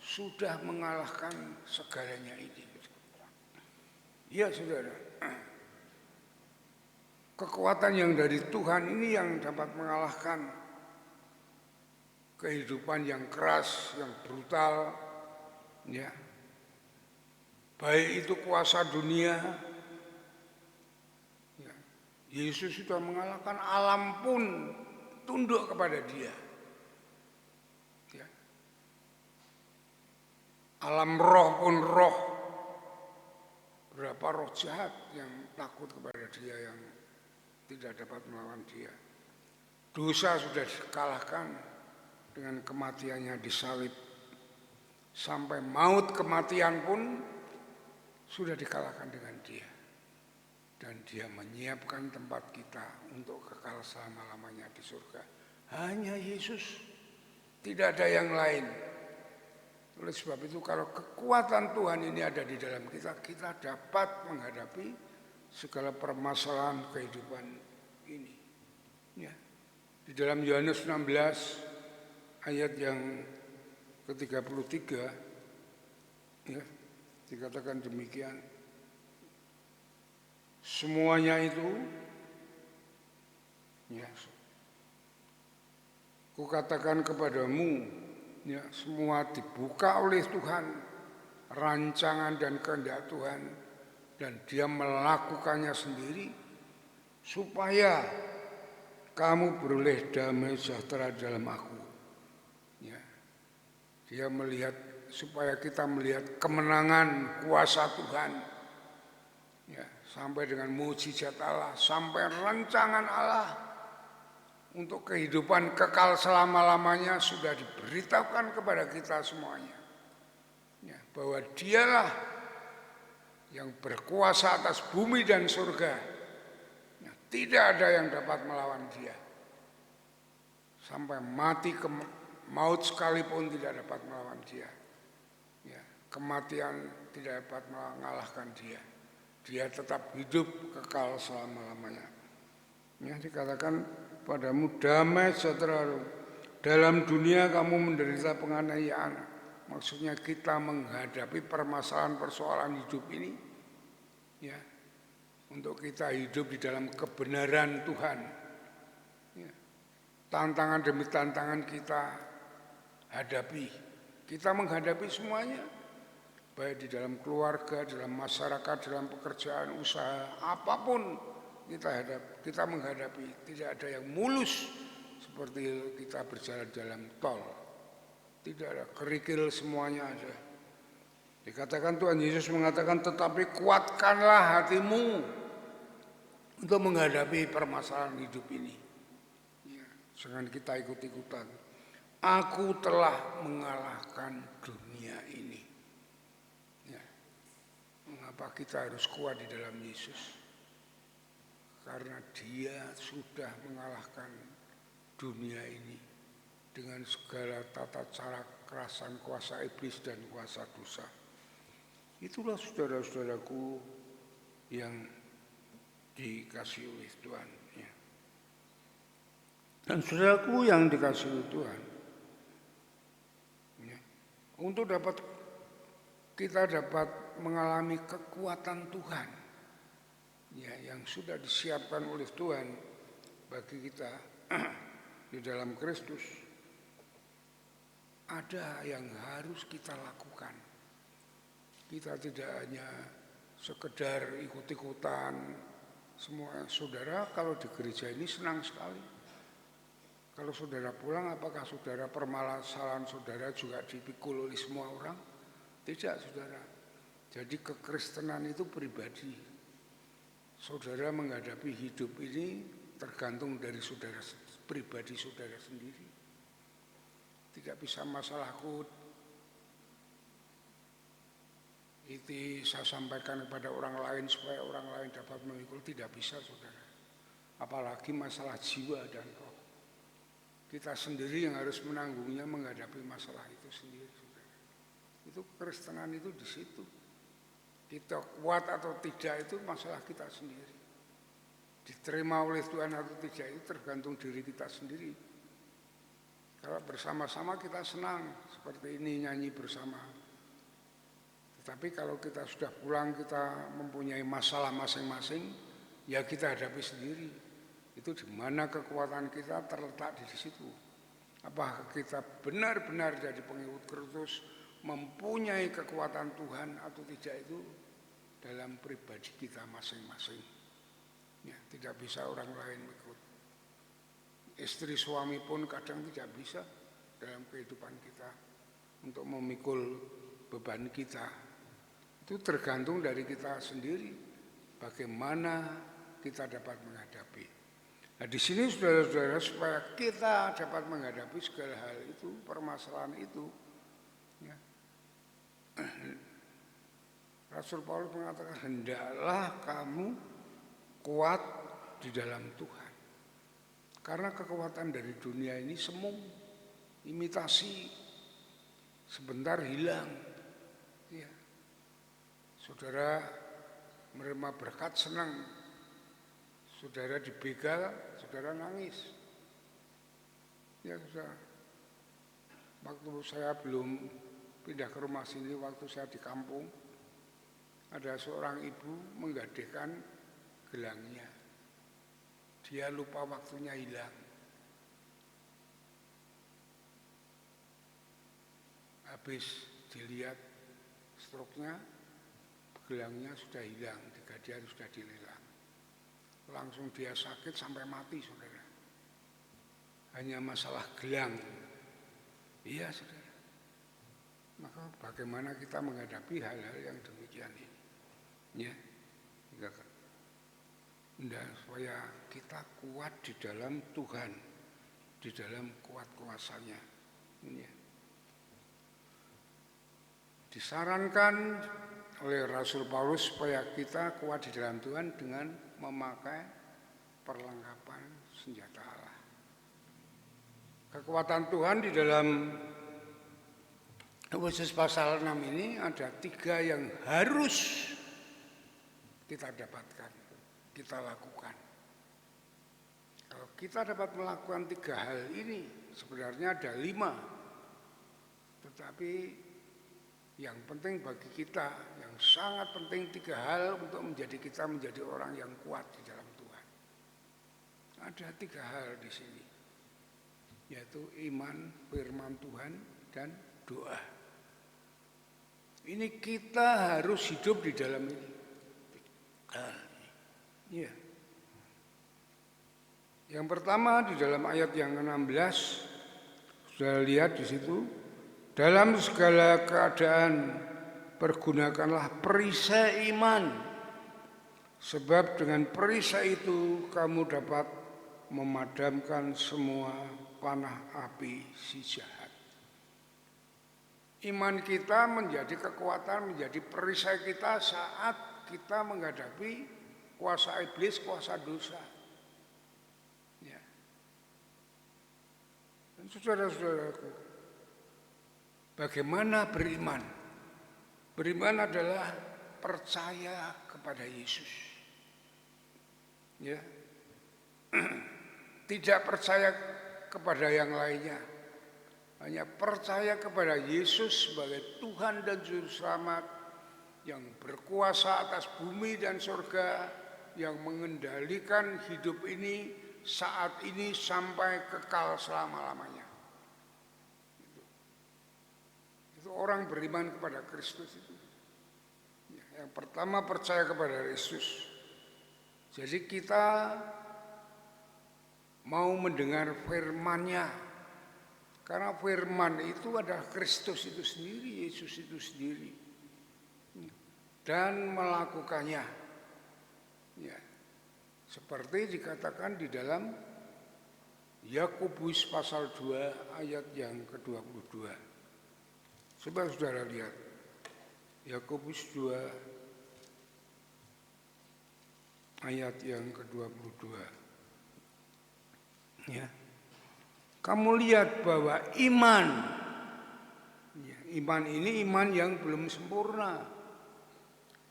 Speaker 2: sudah mengalahkan segalanya ini. Ya saudara, kekuatan yang dari Tuhan ini yang dapat mengalahkan kehidupan yang keras, yang brutal, ya. Baik itu kuasa dunia, ya. Yesus sudah mengalahkan alam pun tunduk kepada Dia. Ya. Alam roh pun berapa roh jahat yang takut kepada Dia, yang tidak dapat melawan Dia. Dosa sudah dikalahkan dengan kematiannya di salib. Sampai maut kematian pun sudah dikalahkan dengan Dia. Dan Dia menyiapkan tempat kita untuk kekal selama-lamanya di surga. Hanya Yesus, tidak ada yang lain. Oleh sebab itu kalau kekuatan Tuhan ini ada di dalam kita, kita dapat menghadapi segala permasalahan kehidupan ini. Ya. Di dalam Yohanes 16 ayat yang ke-33, ya, dikatakan demikian. Semuanya itu, ya, kukatakan kepadamu, ya, semua dibuka oleh Tuhan, rancangan dan kehendak Tuhan, dan Dia melakukannya sendiri supaya kamu beroleh damai sejahtera dalam Aku. Ya. Dia melihat, supaya kita melihat kemenangan kuasa Tuhan, ya, sampai dengan mukjizat Allah, sampai rancangan Allah untuk kehidupan kekal selama-lamanya sudah diberitahukan kepada kita semuanya, ya, bahwa Dialah yang berkuasa atas bumi dan surga, ya, tidak ada yang dapat melawan Dia. Sampai mati maut sekalipun tidak dapat melawan Dia, ya, kematian tidak dapat mengalahkan Dia. Dia tetap hidup kekal selama-lamanya. Ya, dikatakan padamu damai sejahtera. Dalam dunia kamu menderita penganiayaan. Maksudnya kita menghadapi permasalahan persoalan hidup ini, ya, untuk kita hidup di dalam kebenaran Tuhan. Ya. Tantangan demi tantangan kita hadapi. Kita menghadapi semuanya, baik di dalam keluarga, dalam masyarakat, dalam pekerjaan, usaha, apapun kita menghadapi. Tidak ada yang mulus seperti kita berjalan dalam tol. Tidak ada kerikil, semuanya ada. Dikatakan Tuhan Yesus mengatakan, tetapi kuatkanlah hatimu untuk menghadapi permasalahan hidup ini. Ya, jangan kita ikut-ikutan. Aku telah mengalahkan dunia ini. Ya. Mengapa kita harus kuat di dalam Yesus? Karena Dia sudah mengalahkan dunia ini dengan segala tata cara kerasan kuasa iblis dan kuasa dosa. Itulah saudara-saudaraku yang dikasihi oleh Tuhan, ya. Dan saudaraku yang dikasihi oleh Tuhan, ya, untuk kita dapat mengalami kekuatan Tuhan, ya, yang sudah disiapkan oleh Tuhan bagi kita di dalam Kristus, ada yang harus kita lakukan. Kita tidak hanya sekedar ikut-ikutan. Semua saudara kalau di gereja ini senang sekali. Kalau saudara pulang, apakah saudara permasalahan saudara juga dipikul oleh semua orang? Tidak, saudara. Jadi kekristenan itu pribadi. Saudara menghadapi hidup ini tergantung dari saudara pribadi saudara sendiri. Tidak bisa masalahku itu saya sampaikan kepada orang lain supaya orang lain dapat memikul. Tidak bisa, saudara. Apalagi masalah jiwa dan roh. Kita sendiri yang harus menanggungnya, menghadapi masalah itu sendiri, saudara. Itu kekristenan itu di situ. Kita kuat atau tidak itu masalah kita sendiri. Diterima oleh Tuhan atau tidak itu tergantung diri kita sendiri. Kalau bersama-sama kita senang, seperti ini nyanyi bersama. Tetapi kalau kita sudah pulang, kita mempunyai masalah masing-masing, ya kita hadapi sendiri. Itu di mana kekuatan kita terletak di situ. Apakah kita benar-benar jadi pengikut Kristus, mempunyai kekuatan Tuhan atau tidak, itu dalam pribadi kita masing-masing. Ya, tidak bisa orang lain ikut. Istri suami pun kadang tidak bisa dalam kehidupan kita untuk memikul beban kita. Itu tergantung dari kita sendiri, bagaimana kita dapat menghadapi. Nah, di sini saudara-saudara, supaya kita dapat menghadapi segala hal itu, permasalahan itu, ya, Rasul Paulus mengatakan, hendaklah kamu kuat di dalam Tuhan. Karena kekuatan dari dunia ini semu, imitasi, sebentar hilang. Ya. Saudara menerima berkat senang, saudara dibegal, saudara nangis. Ya, saudara. Waktu saya belum pindah ke rumah sini, waktu saya di kampung, ada seorang ibu menggadaikan gelangnya. Dia lupa waktunya hilang. Habis dilihat struknya, gelangnya sudah hilang, 3 hari sudah dilelang. Langsung dia sakit sampai mati, saudara. Hanya masalah gelang. Iya, saudara. Maka bagaimana kita menghadapi hal-hal yang demikian ini? Ya, supaya kita kuat di dalam Tuhan, di dalam kuat kuasanya. Ya. Disarankan oleh Rasul Paulus supaya kita kuat di dalam Tuhan dengan memakai perlengkapan senjata Allah. Kekuatan Tuhan di dalam Efesus pasal 6 ini ada 3 yang harus kita dapatkan, kita lakukan. Kalau kita dapat melakukan 3 hal ini, sebenarnya ada 5. Tetapi yang penting bagi kita, yang sangat penting 3 hal untuk menjadi kita menjadi orang yang kuat di dalam Tuhan. Ada 3 hal di sini, yaitu iman, firman Tuhan, dan doa. Ini kita harus hidup di dalam ini. Ya. Yang pertama di dalam ayat yang ke-16, sudah lihat di situ, dalam segala keadaan pergunakanlah perisai iman, sebab dengan perisai itu kamu dapat memadamkan semua panah api si jahat. Iman kita menjadi kekuatan, menjadi perisai kita saat kita menghadapi kuasa iblis, kuasa dosa. Ya. Dan saudara-saudaraku, bagaimana beriman? Beriman adalah percaya kepada Yesus. Ya. Tidak percaya kepada yang lainnya. Hanya percaya kepada Yesus sebagai Tuhan dan Juru Selamat yang berkuasa atas bumi dan surga, yang mengendalikan hidup ini saat ini sampai kekal selama-lamanya. Itu orang beriman kepada Kristus itu. Yang pertama percaya kepada Yesus. Jadi kita mau mendengar firman-Nya. Karena firman itu adalah Kristus itu sendiri, Yesus itu sendiri. Dan melakukannya. Ya. Seperti dikatakan di dalam Yakobus pasal 2 ayat yang ke-22. Coba saudara lihat. Yakobus 2 ayat yang ke-22. Ya. Kamu lihat bahwa iman, ya, iman ini iman yang belum sempurna,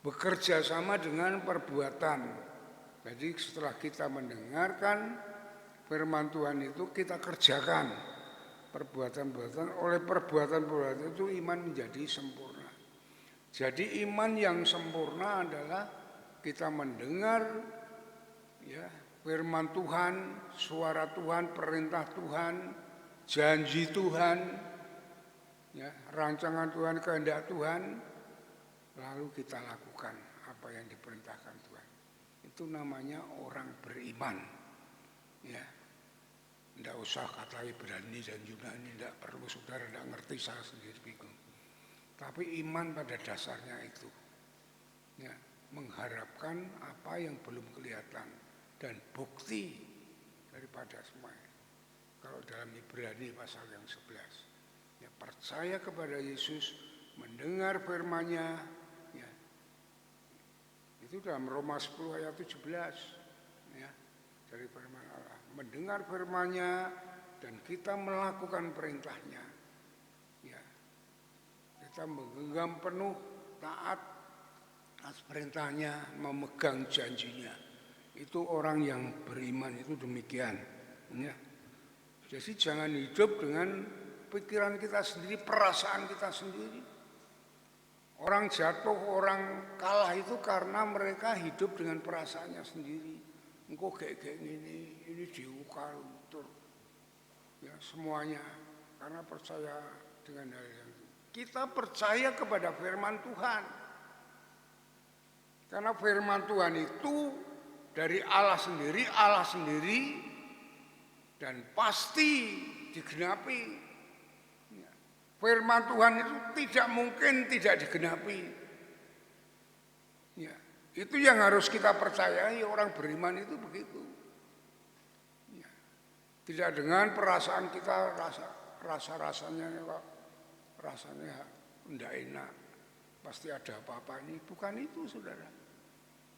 Speaker 2: bekerja sama dengan perbuatan. Jadi setelah kita mendengarkan firman Tuhan itu, kita kerjakan perbuatan-perbuatan. Oleh perbuatan-perbuatan itu iman menjadi sempurna. Jadi iman yang sempurna adalah kita mendengar, ya, firman Tuhan, suara Tuhan, perintah Tuhan, janji Tuhan, ya, rancangan Tuhan, kehendak Tuhan, lalu kita lakukan apa yang diperintahkan Tuhan. Itu namanya orang beriman. Ya, tidak usah katai berani dan Yunani, tidak perlu, saudara tidak ngerti, saya sendiri bingung. Tapi iman pada dasarnya itu, ya, mengharapkan apa yang belum kelihatan dan bukti daripada semuanya. Kalau dalam Ibrani pasal yang 11, ya, percaya kepada Yesus, mendengar firman-Nya, ya. Itu dalam Roma 10 ayat 17, ya, dari firman Allah. Mendengar firman-Nya dan kita melakukan perintah-Nya, ya. Kita menggenggam penuh taat atas perintah-Nya, memegang janjinya. Itu orang yang beriman, itu demikian, ya. Jadi jangan hidup dengan pikiran kita sendiri, perasaan kita sendiri. Orang jatuh, orang kalah itu karena mereka hidup dengan perasaannya sendiri. Engkau kayak ini diukar, betul. Ya, semuanya karena percaya dengan hal yang itu. Kita percaya kepada firman Tuhan. Karena firman Tuhan itu dari Allah sendiri dan pasti digenapi. Firman Tuhan itu tidak mungkin tidak digenapi. Ya, itu yang harus kita percayai, orang beriman itu begitu. Ya, tidak dengan perasaan kita, rasanya kok rasanya tidak enak, pasti ada apa-apa ini. Bukan itu, saudara.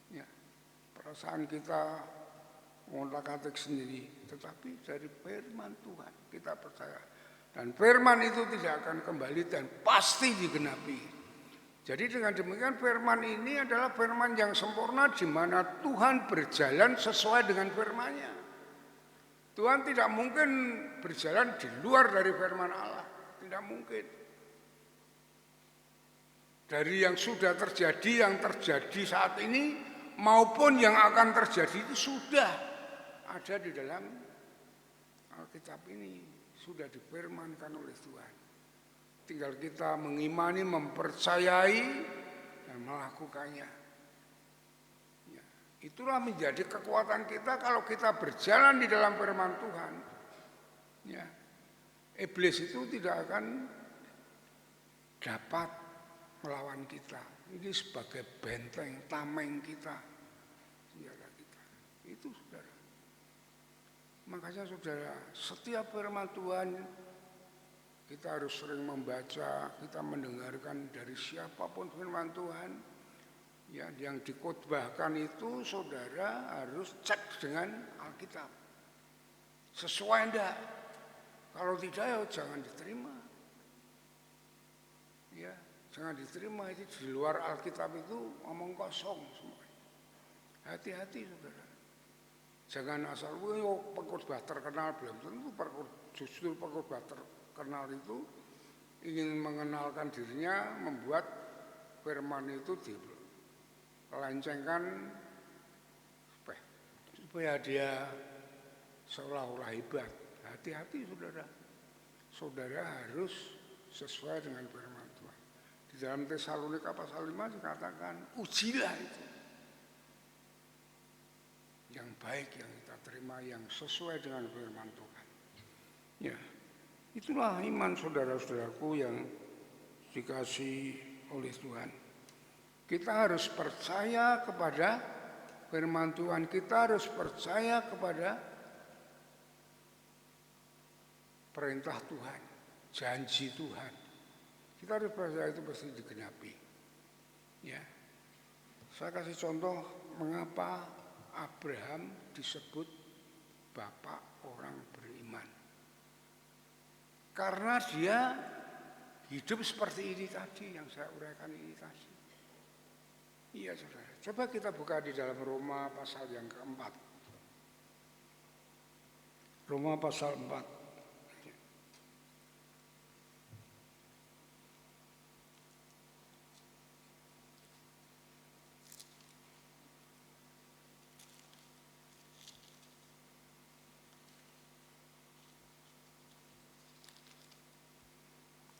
Speaker 2: Ya, perasaan kita ngotak-atik sendiri, tetapi dari firman Tuhan kita percaya, dan firman itu tidak akan kembali dan pasti digenapi. Jadi dengan demikian firman ini adalah firman yang sempurna, di mana Tuhan berjalan sesuai dengan firman-Nya. Tuhan tidak mungkin berjalan di luar dari firman Allah, tidak mungkin. Dari yang sudah terjadi, yang terjadi saat ini maupun yang akan terjadi itu sudah ada di dalam Alkitab ini, sudah difirmankan oleh Tuhan. Tinggal kita mengimani, mempercayai, dan melakukannya. Ya, itulah menjadi kekuatan kita kalau kita berjalan di dalam firman Tuhan. Ya, iblis itu tidak akan dapat melawan kita. Ini sebagai benteng, tameng kita, senjata kita. Itu, saudara. Makanya, saudara, setiap firman Tuhan kita harus sering membaca, kita mendengarkan dari siapapun firman Tuhan. Ya, yang dikhotbahkan itu, saudara harus cek dengan Alkitab. Sesuai enggak? Kalau tidak, ya jangan diterima. Ya, jangan diterima. Itu di luar Alkitab itu omong kosong semua. Hati-hati, saudara. Jangan asal pengkhotbah terkenal, belum tentu justru pengkhotbah terkenal itu ingin mengenalkan dirinya, membuat firman itu dilencengkan supaya dia seolah-olah hebat. Hati-hati, saudara. Saudara harus sesuai dengan firman Tuhan. Di dalam Tesalonika pasal 5 dikatakan, ujilah itu yang baik yang kita terima, yang sesuai dengan firman Tuhan. Ya, itulah iman, saudara-saudaraku yang dikasihi oleh Tuhan. Kita harus percaya kepada firman Tuhan, kita harus percaya kepada perintah Tuhan, janji Tuhan. Kita harus percaya itu pasti digenapi. Ya, saya kasih contoh mengapa Abraham disebut bapak orang beriman. Karena dia hidup seperti ini tadi, yang saya uraikan ini tadi. Iya, saudara. Coba kita buka di dalam Roma pasal yang keempat. Roma pasal 4.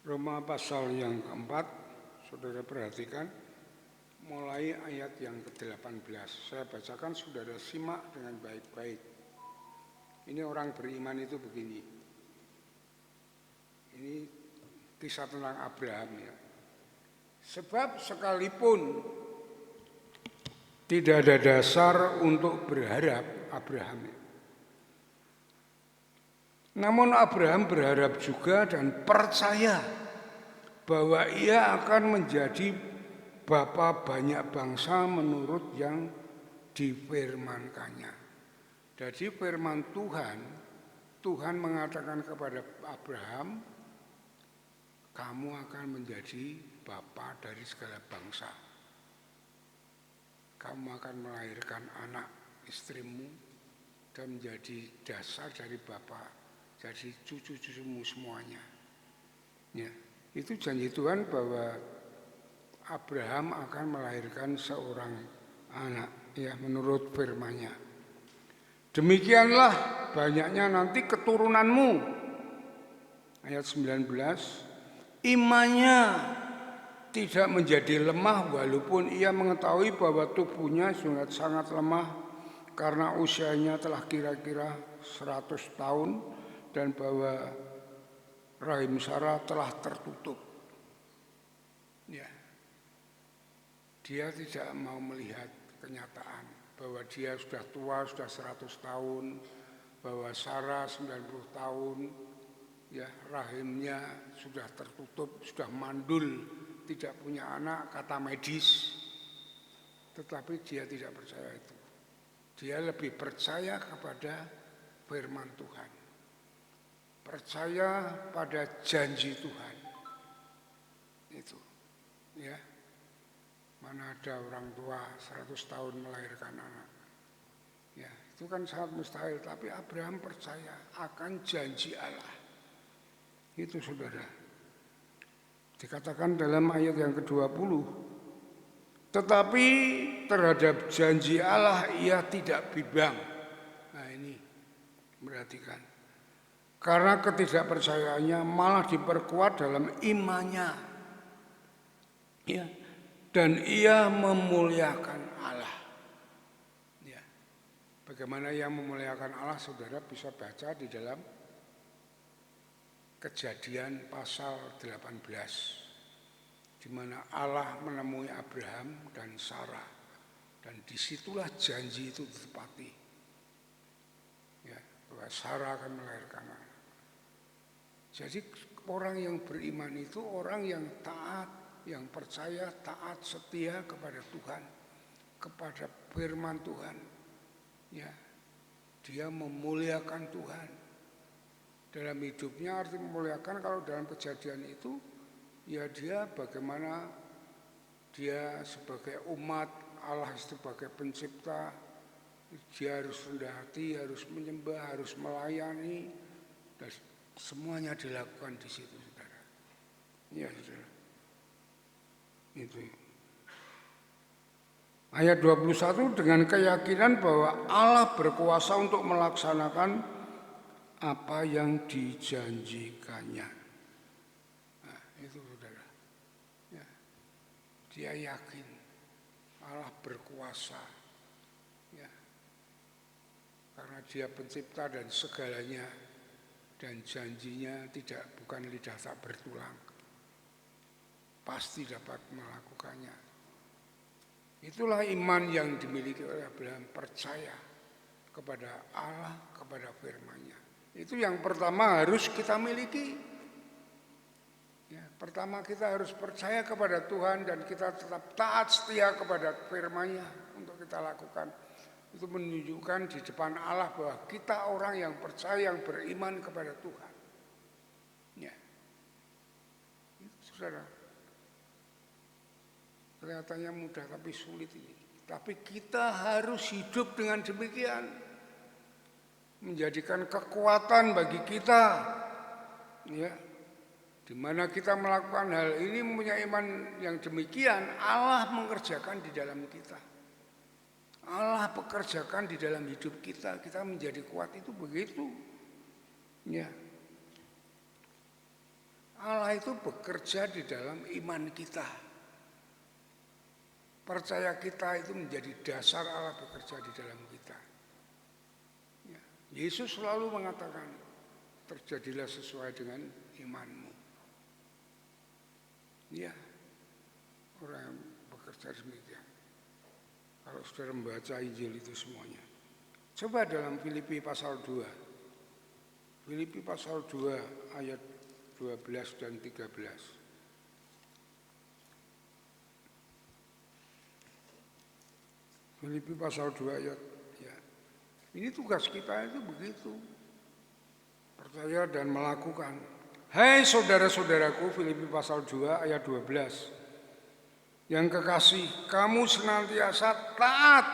Speaker 2: Roma pasal yang keempat, saudara perhatikan, mulai ayat yang ke-18. Saya bacakan, saudara simak dengan baik-baik. Ini orang beriman itu begini. Ini kisah tentang Abraham ya. Sebab sekalipun tidak ada dasar untuk berharap Abraham. Namun Abraham berharap juga dan percaya bahwa ia akan menjadi bapa banyak bangsa menurut yang difirmankannya. Jadi firman Tuhan mengatakan kepada Abraham, kamu akan menjadi bapa dari segala bangsa. Kamu akan melahirkan anak istrimu dan menjadi dasar dari bapa. Jadi cucu-cucumu semuanya. Ya, itu janji Tuhan bahwa Abraham akan melahirkan seorang anak, ya menurut firman-Nya. Demikianlah banyaknya nanti keturunanmu. Ayat 19, imannya tidak menjadi lemah walaupun ia mengetahui bahwa tubuhnya sangat lemah karena usianya telah kira-kira 100 tahun. Dan bahwa rahim Sarah telah tertutup. Ya. Dia tidak mau melihat kenyataan bahwa dia sudah tua, sudah 100 tahun, bahwa Sarah 90 tahun, ya rahimnya sudah tertutup, sudah mandul, tidak punya anak, kata medis. Tetapi dia tidak percaya itu. Dia lebih percaya kepada firman Tuhan. Percaya pada janji Tuhan. Itu. Ya. Mana ada orang tua 100 tahun melahirkan anak. Ya, itu kan sangat mustahil, tapi Abraham percaya akan janji Allah. Itu saudara. Dikatakan dalam ayat yang ke-20. Tetapi terhadap janji Allah ia tidak bimbang. Nah ini, perhatikan. Karena ketidakpercayaannya malah diperkuat dalam imannya. Ya. Dan ia memuliakan Allah. Ya. Bagaimana ia memuliakan Allah, saudara bisa baca di dalam Kejadian pasal 18. Di mana Allah menemui Abraham dan Sarah. Dan disitulah janji itu ditepati. Ya, bahwa Sarah akan melahirkan anak. Jadi orang yang beriman itu orang yang taat, yang percaya, taat, setia kepada Tuhan, kepada firman Tuhan. Ya, dia memuliakan Tuhan. Dalam hidupnya arti memuliakan kalau dalam kejadian itu, ya dia bagaimana dia sebagai umat Allah sebagai pencipta, dia harus rendah hati, harus menyembah, harus melayani, dan semuanya dilakukan di situ, saudara. Ya, saudara. Itu. Ayat 21 dengan keyakinan bahwa Allah berkuasa untuk melaksanakan apa yang dijanjikannya. Nah, itu saudara. Ya. Dia yakin Allah berkuasa. Ya. Karena dia pencipta dan segalanya. Dan janjinya bukan lidah tak bertulang. Pasti dapat melakukannya. Itulah iman yang dimiliki oleh Abraham, percaya kepada Allah, kepada firman-Nya. Itu yang pertama harus kita miliki. Ya, pertama kita harus percaya kepada Tuhan dan kita tetap taat setia kepada firman-Nya untuk kita lakukan. Itu menunjukkan di depan Allah bahwa kita orang yang percaya, yang beriman kepada Tuhan. Ya. Itu saudara. Kelihatannya mudah tapi sulit ini. Tapi kita harus hidup dengan demikian. Menjadikan kekuatan bagi kita. Ya. Di mana kita melakukan hal ini mempunyai iman yang demikian, Allah mengerjakan di dalam kita. Allah pekerjakan di dalam hidup kita menjadi kuat itu begitu. Ya. Allah Allah itu bekerja di dalam iman kita. Percaya kita itu menjadi dasar Allah bekerja di dalam kita. Ya. Yesus selalu mengatakan, terjadilah sesuai dengan imanmu. Ya, orang yang bekerja demikian. Kalau saudara membaca Injil itu semuanya. Coba dalam Filipi pasal 2. Filipi pasal 2 ayat 12 dan 13. Filipi pasal 2 ayat ya. Ini tugas kita itu begitu. Percaya dan melakukan. Hai saudara-saudaraku, Filipi pasal 2 ayat 12. Yang kekasih, kamu senantiasa taat.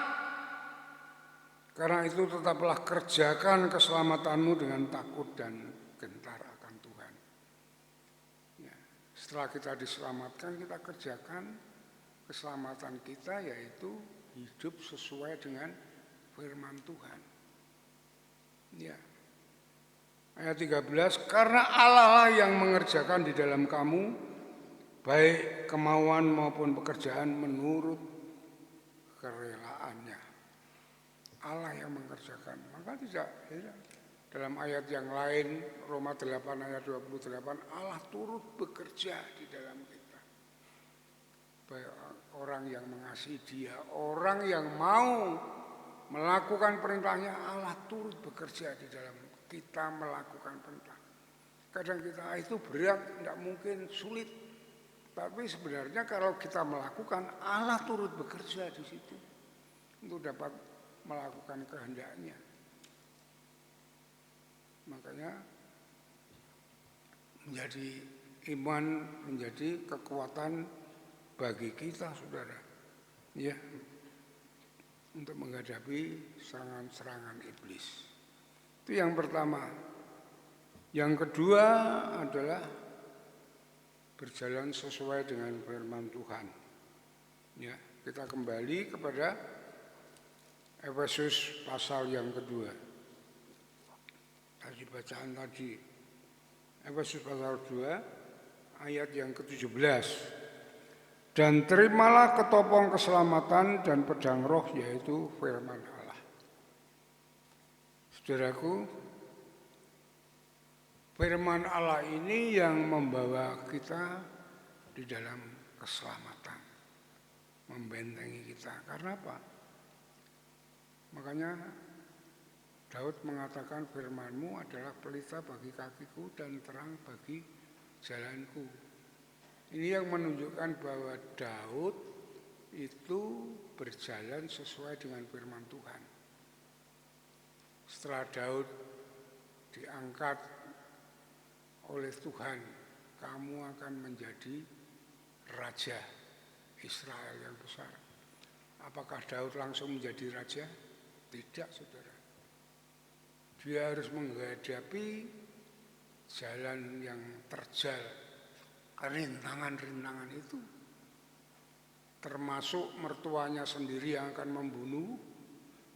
Speaker 2: Karena itu tetaplah kerjakan keselamatanmu dengan takut dan gentar akan Tuhan. Ya, setelah kita diselamatkan, kita kerjakan keselamatan kita, yaitu hidup sesuai dengan firman Tuhan. Ya. Ayat 13, karena Allah lah yang mengerjakan di dalam kamu baik kemauan maupun pekerjaan menurut kerelaannya. Allah yang mengerjakan. Maka tidak dalam ayat yang lain, Roma 8 ayat 28, Allah turut bekerja di dalam kita. Baik orang yang mengasihi Dia, orang yang mau melakukan perintahnya, Allah turut bekerja di dalam kita melakukan perintah. Kadang kita itu berat, tidak mungkin, sulit. Tapi sebenarnya kalau kita melakukan, Allah turut bekerja di situ untuk dapat melakukan kehendaknya. Makanya menjadi iman, menjadi kekuatan bagi kita, saudara, ya, untuk menghadapi serangan-serangan iblis. Itu yang pertama. Yang kedua adalah berjalan sesuai dengan firman Tuhan. Ya, kita kembali kepada Efesus pasal yang kedua. Tadi bacaan tadi. Efesus pasal 2 ayat yang ke-17. Dan terimalah ketopong keselamatan dan pedang roh, yaitu firman Allah. Saudaraku, firman Allah ini yang membawa kita di dalam keselamatan, membentengi kita. Karena apa? Makanya Daud mengatakan, firman-Mu adalah pelita bagi kakiku dan terang bagi jalanku. Ini yang menunjukkan bahwa Daud itu berjalan sesuai dengan firman Tuhan. Setelah Daud diangkat oleh Tuhan, kamu akan menjadi raja Israel yang besar. Apakah Daud langsung menjadi raja? Tidak, saudara. Dia harus menghadapi jalan yang terjal, rintangan-rintangan itu. Termasuk mertuanya sendiri yang akan membunuh,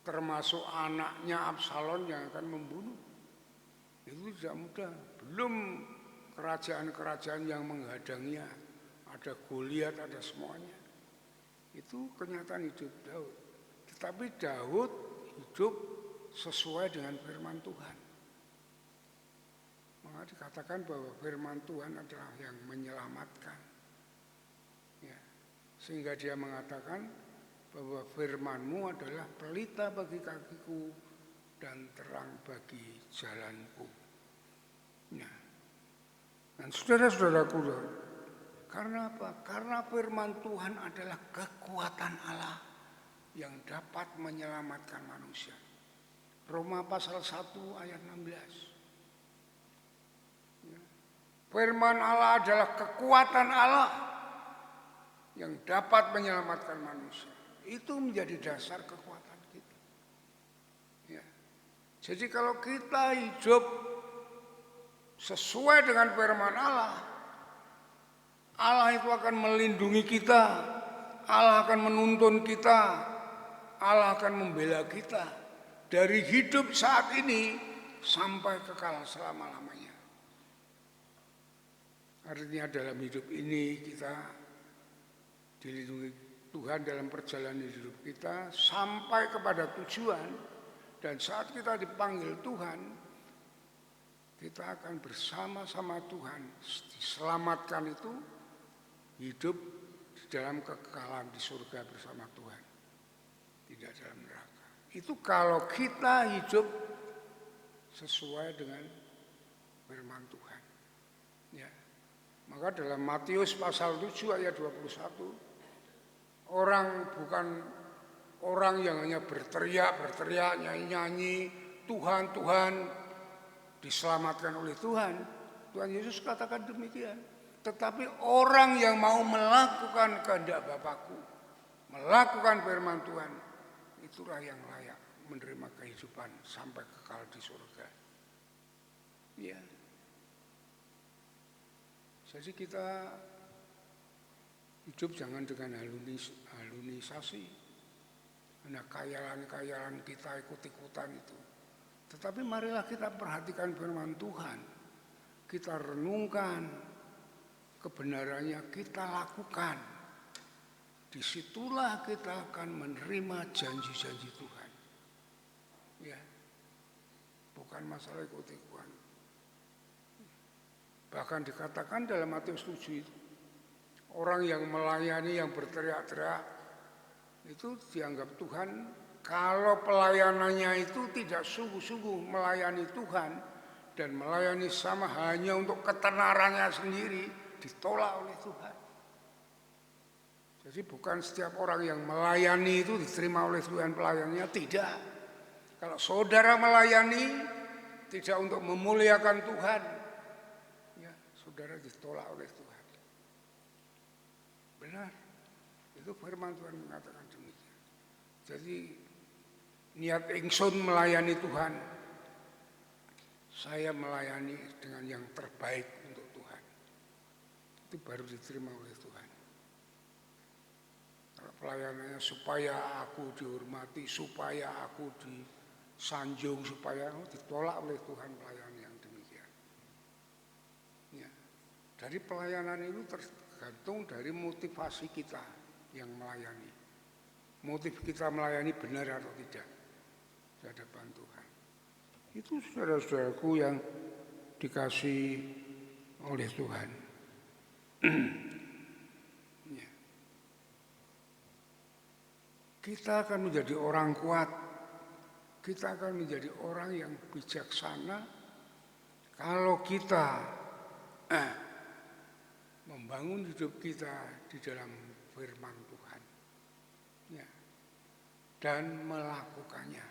Speaker 2: termasuk anaknya Absalom yang akan membunuh. Itu tidak mudah. Belum kerajaan-kerajaan yang menghadangnya, ada Goliat, ada semuanya. Itu kenyataan hidup Daud. Tetapi Daud hidup sesuai dengan firman Tuhan. Maka dikatakan bahwa firman Tuhan adalah yang menyelamatkan. Ya. Sehingga dia mengatakan bahwa firman-Mu adalah pelita bagi kakiku dan terang bagi jalanku. Ya. Dan saudara-saudaraku, karena apa? Karena firman Tuhan adalah kekuatan Allah yang dapat menyelamatkan manusia. Roma pasal 1 ayat 16. Ya. Firman Allah adalah kekuatan Allah yang dapat menyelamatkan manusia. Itu menjadi dasar kekuatan kita. Ya. Jadi kalau kita hidup sesuai dengan firman Allah, Allah itu akan melindungi kita, Allah akan menuntun kita, Allah akan membela kita dari hidup saat ini sampai kekal selama-lamanya. Artinya dalam hidup ini kita dilindungi Tuhan dalam perjalanan hidup kita sampai kepada tujuan, dan saat kita dipanggil Tuhan, kita akan bersama-sama Tuhan. Diselamatkan itu hidup di dalam kekekalan di surga bersama Tuhan, tidak dalam neraka. Itu kalau kita hidup sesuai dengan firman Tuhan. Ya. Maka dalam Matius pasal 7 ayat 21, orang bukan orang yang hanya berteriak, nyanyi-nyanyi, Tuhan, Tuhan, diselamatkan oleh Tuhan. Tuhan Yesus katakan demikian. Tetapi orang yang mau melakukan kehendak Bapakku, melakukan firman Tuhan, itulah yang layak menerima kehidupan sampai kekal di surga. Ya. Jadi kita hidup jangan dengan halunisasi, hanya khayalan-khayalan kita ikut-ikutan itu. Tetapi marilah kita perhatikan firman Tuhan, kita renungkan kebenarannya, kita lakukan. Disitulah kita akan menerima janji-janji Tuhan. Ya, bukan masalah ikut-ikutan. Bahkan dikatakan dalam Matius 7 itu, orang yang melayani, yang berteriak-teriak, itu dianggap Tuhan, kalau pelayanannya itu tidak sungguh-sungguh melayani Tuhan, dan melayani sama hanya untuk ketenarannya sendiri, ditolak oleh Tuhan. Jadi bukan setiap orang yang melayani itu diterima oleh Tuhan pelayanannya, tidak. Kalau saudara melayani tidak untuk memuliakan Tuhan, saudara ditolak oleh Tuhan. Benar, itu firman Tuhan mengatakan demikian. Jadi niat ingsun melayani Tuhan, saya melayani dengan yang terbaik untuk Tuhan, itu baru diterima oleh Tuhan. Kalau pelayanannya supaya aku dihormati, supaya aku disanjung, supaya ditolak oleh Tuhan pelayanan yang demikian. Ya. Dari pelayanan itu tergantung dari motivasi kita yang melayani. Motif kita melayani benar atau tidak di hadapan Tuhan. Itu saudara-saudaraku yang dikasih oleh Tuhan. Ya. Kita akan menjadi orang kuat. Kita akan menjadi orang yang bijaksana kalau kita membangun hidup kita di dalam firman Tuhan, ya, dan melakukannya.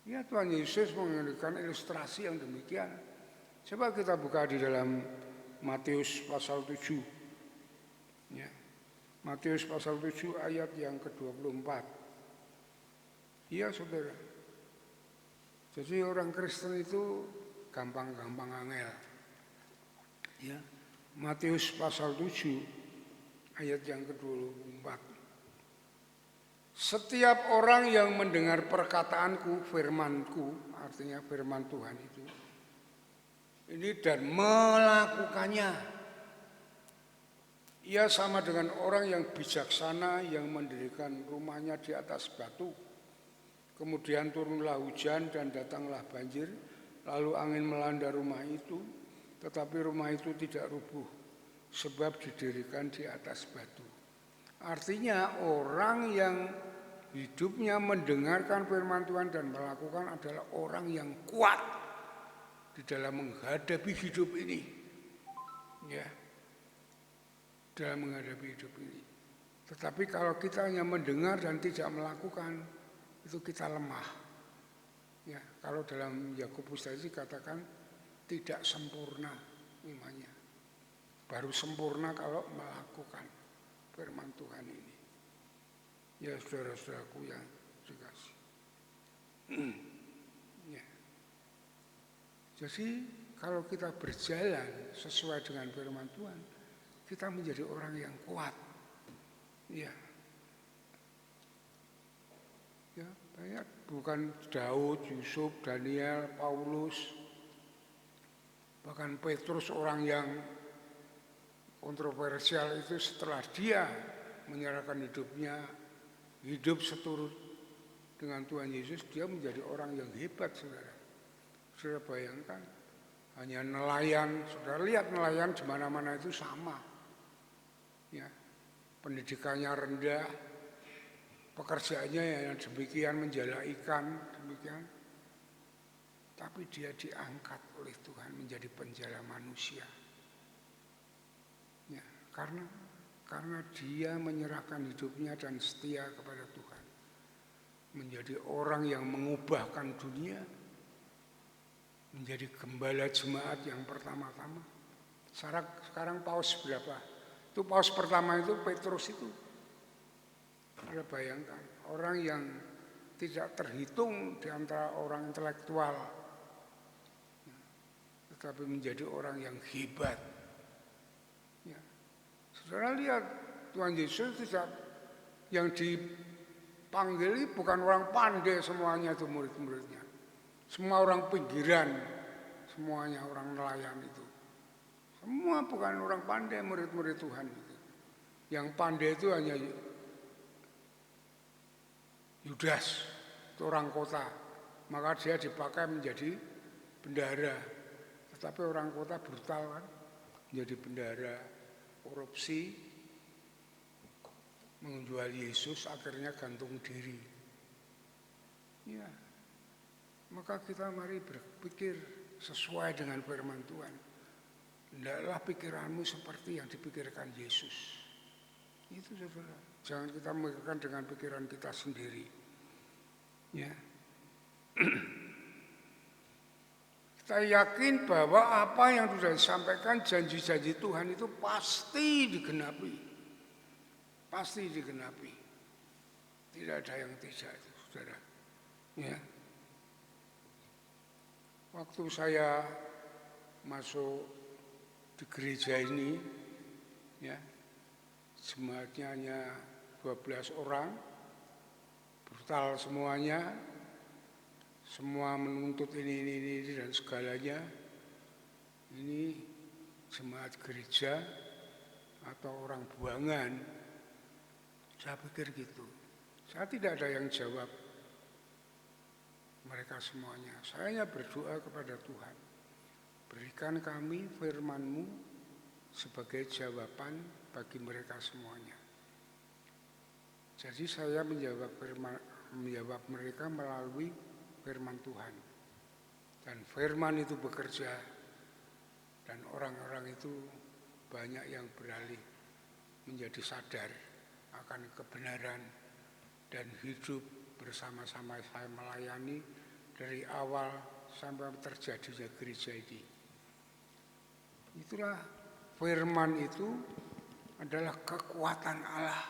Speaker 2: Ya, Tuhan Yesus memberikan ilustrasi yang demikian. Coba kita buka di dalam Matius pasal 7. Ya. Matius pasal 7 ayat yang ke-24. Iya saudara. Jadi orang Kristen itu gampang-gampang angel. Ya. Matius pasal 7 ayat yang ke-24. Setiap orang yang mendengar perkataanku, firmanku, artinya firman Tuhan itu, ini dan melakukannya, ia sama dengan orang yang bijaksana yang mendirikan rumahnya di atas batu. Kemudian turunlah hujan dan datanglah banjir, lalu angin melanda rumah itu, tetapi rumah itu tidak rubuh, sebab didirikan di atas batu. Artinya orang yang hidupnya mendengarkan firman Tuhan dan melakukan adalah orang yang kuat di dalam menghadapi hidup ini. Ya, dalam menghadapi hidup ini. Tetapi kalau kita hanya mendengar dan tidak melakukan, itu kita lemah. Ya, kalau dalam Yakobus tadi katakan tidak sempurna imannya. Baru sempurna kalau melakukan firman Tuhan ini. Ya saudara-saudaraku yang dikasih. Ya. Jadi kalau kita berjalan sesuai dengan firman Tuhan, kita menjadi orang yang kuat. Ya. Ya, banyak bukan Daud, Yusuf, Daniel, Paulus, bahkan Petrus orang yang kontroversial itu setelah dia menyerahkan hidupnya, hidup seturut dengan Tuhan Yesus, dia menjadi orang yang hebat, saudara. Saudara bayangkan, hanya nelayan, saudara lihat nelayan di mana-mana itu sama. Ya, pendidikannya rendah, pekerjaannya yang demikian, menjala ikan, demikian. Tapi dia diangkat oleh Tuhan menjadi penjala manusia. Ya, karena dia menyerahkan hidupnya dan setia kepada Tuhan. Menjadi orang yang mengubahkan dunia, menjadi gembala jemaat yang pertama-tama. Sekarang paus berapa? Itu paus pertama itu Petrus itu. Anda bayangkan, orang yang tidak terhitung di antara orang intelektual, tetapi menjadi orang yang hebat. Ya. Saudara lihat, Tuhan Yesus tidak, yang dipanggil bukan orang pandai semuanya itu murid-muridnya. Semua orang pinggiran, semuanya orang nelayan itu. Semua bukan orang pandai murid-murid Tuhan itu. Yang pandai itu hanya Yudas, itu orang kota. Maka dia dipakai menjadi bendahara. Tetapi orang kota brutal kan, menjadi bendahara, korupsi, menjual Yesus, akhirnya gantung diri. Ya. Maka kita mari berpikir sesuai dengan firman Tuhan. Hendaklah pikiranmu seperti yang dipikirkan Yesus. Itu saudara. Jangan kita memikirkan dengan pikiran kita sendiri. Ya. Kita yakin bahwa apa yang sudah disampaikan, janji-janji Tuhan itu pasti digenapi. Pasti digenapi. Tidak ada yang tidak, saudara. Ya. Waktu saya masuk di gereja ini, ya, jemaatnya hanya 12 orang, brutal semuanya, semua menuntut ini dan segalanya. Ini jemaat gereja atau orang buangan? Saya pikir gitu. Saya tidak ada yang jawab mereka semuanya. Saya hanya berdoa kepada Tuhan, berikan kami firman-Mu sebagai jawaban bagi mereka semuanya. Jadi saya menjawab mereka melalui firman Tuhan. Dan firman itu bekerja, dan orang-orang itu banyak yang beralih menjadi sadar akan kebenaran dan hidup bersama-sama saya melayani dari awal sampai terjadinya gereja ini. Itulah firman itu adalah kekuatan Allah.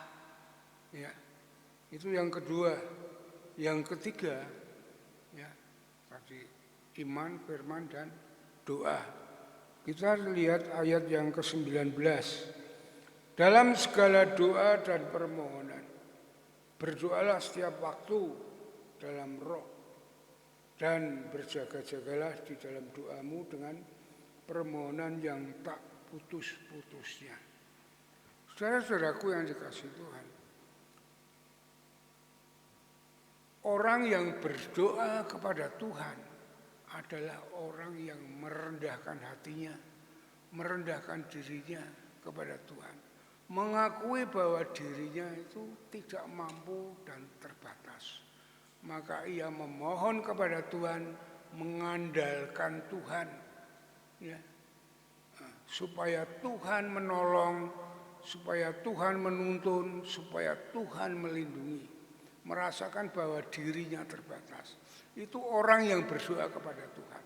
Speaker 2: Ya. Itu yang kedua. Yang ketiga, ya, tadi iman, firman, dan doa. Kita lihat ayat yang ke-19. Dalam segala doa dan permohonan, berdoalah setiap waktu dalam roh, dan berjaga-jagalah di dalam doamu dengan permohonan yang tak putus-putusnya. Saudara-saudaraku yang dikasihi Tuhan, orang yang berdoa kepada Tuhan adalah orang yang merendahkan hatinya, merendahkan dirinya kepada Tuhan, mengakui bahwa dirinya itu tidak mampu dan terbatas. Maka ia memohon kepada Tuhan, mengandalkan Tuhan, ya, supaya Tuhan menolong, supaya Tuhan menuntun, supaya Tuhan melindungi. Merasakan bahwa dirinya terbatas. Itu orang yang berdoa kepada Tuhan.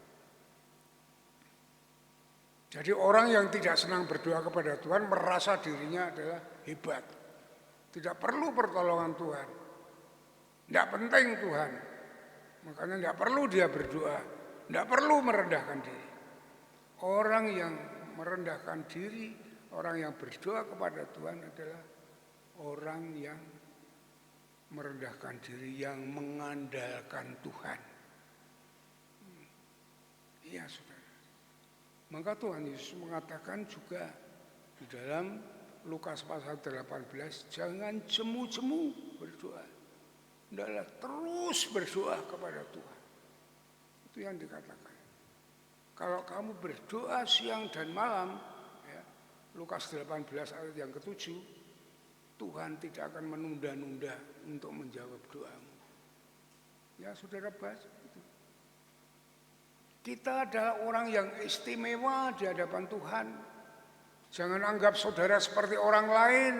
Speaker 2: Jadi orang yang tidak senang berdoa kepada Tuhan merasa dirinya adalah hebat. Tidak perlu pertolongan Tuhan. Tidak penting Tuhan. Makanya tidak perlu dia berdoa. Tidak perlu merendahkan diri. Orang yang merendahkan diri, orang yang berdoa kepada Tuhan adalah orang yang merendahkan diri, yang mengandalkan Tuhan. Iya, saudara. Maka Tuhan Yesus mengatakan juga Di dalam Lukas pasal 18, jangan jemu-jemu berdoa. Hendaklah terus berdoa kepada Tuhan. Itu yang dikatakan. Kalau kamu berdoa siang dan malam, ya, Lukas 18 ayat yang ke-7, Tuhan tidak akan menunda-nunda untuk menjawab doamu. Ya, saudara baca itu. Kita adalah orang yang istimewa di hadapan Tuhan. Jangan anggap saudara seperti orang lain.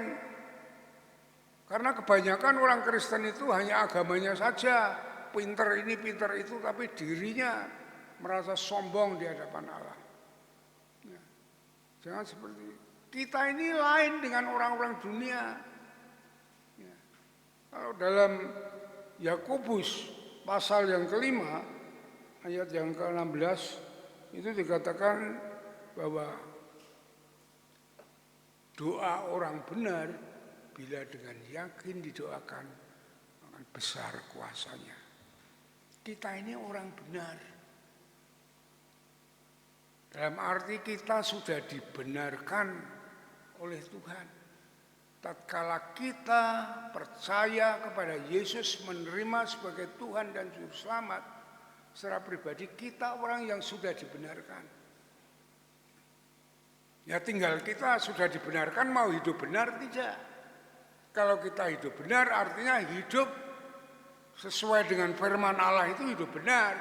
Speaker 2: Karena kebanyakan orang Kristen itu hanya agamanya saja, pinter ini, pinter itu, tapi dirinya merasa sombong di hadapan Allah. Ya. Jangan seperti itu. Kita ini lain dengan orang-orang dunia. Ya. Kalau dalam Yakobus pasal yang kelima, ayat yang ke-16, itu dikatakan bahwa doa orang benar bila dengan yakin didoakan akan besar kuasanya. Kita ini orang benar. Dalam arti kita sudah dibenarkan oleh Tuhan. Tatkala kita percaya kepada Yesus, menerima sebagai Tuhan dan Juru Selamat, secara pribadi kita orang yang sudah dibenarkan. Ya tinggal kita sudah dibenarkan mau hidup benar tidak. Kalau kita hidup benar artinya hidup sesuai dengan firman Allah itu hidup benar.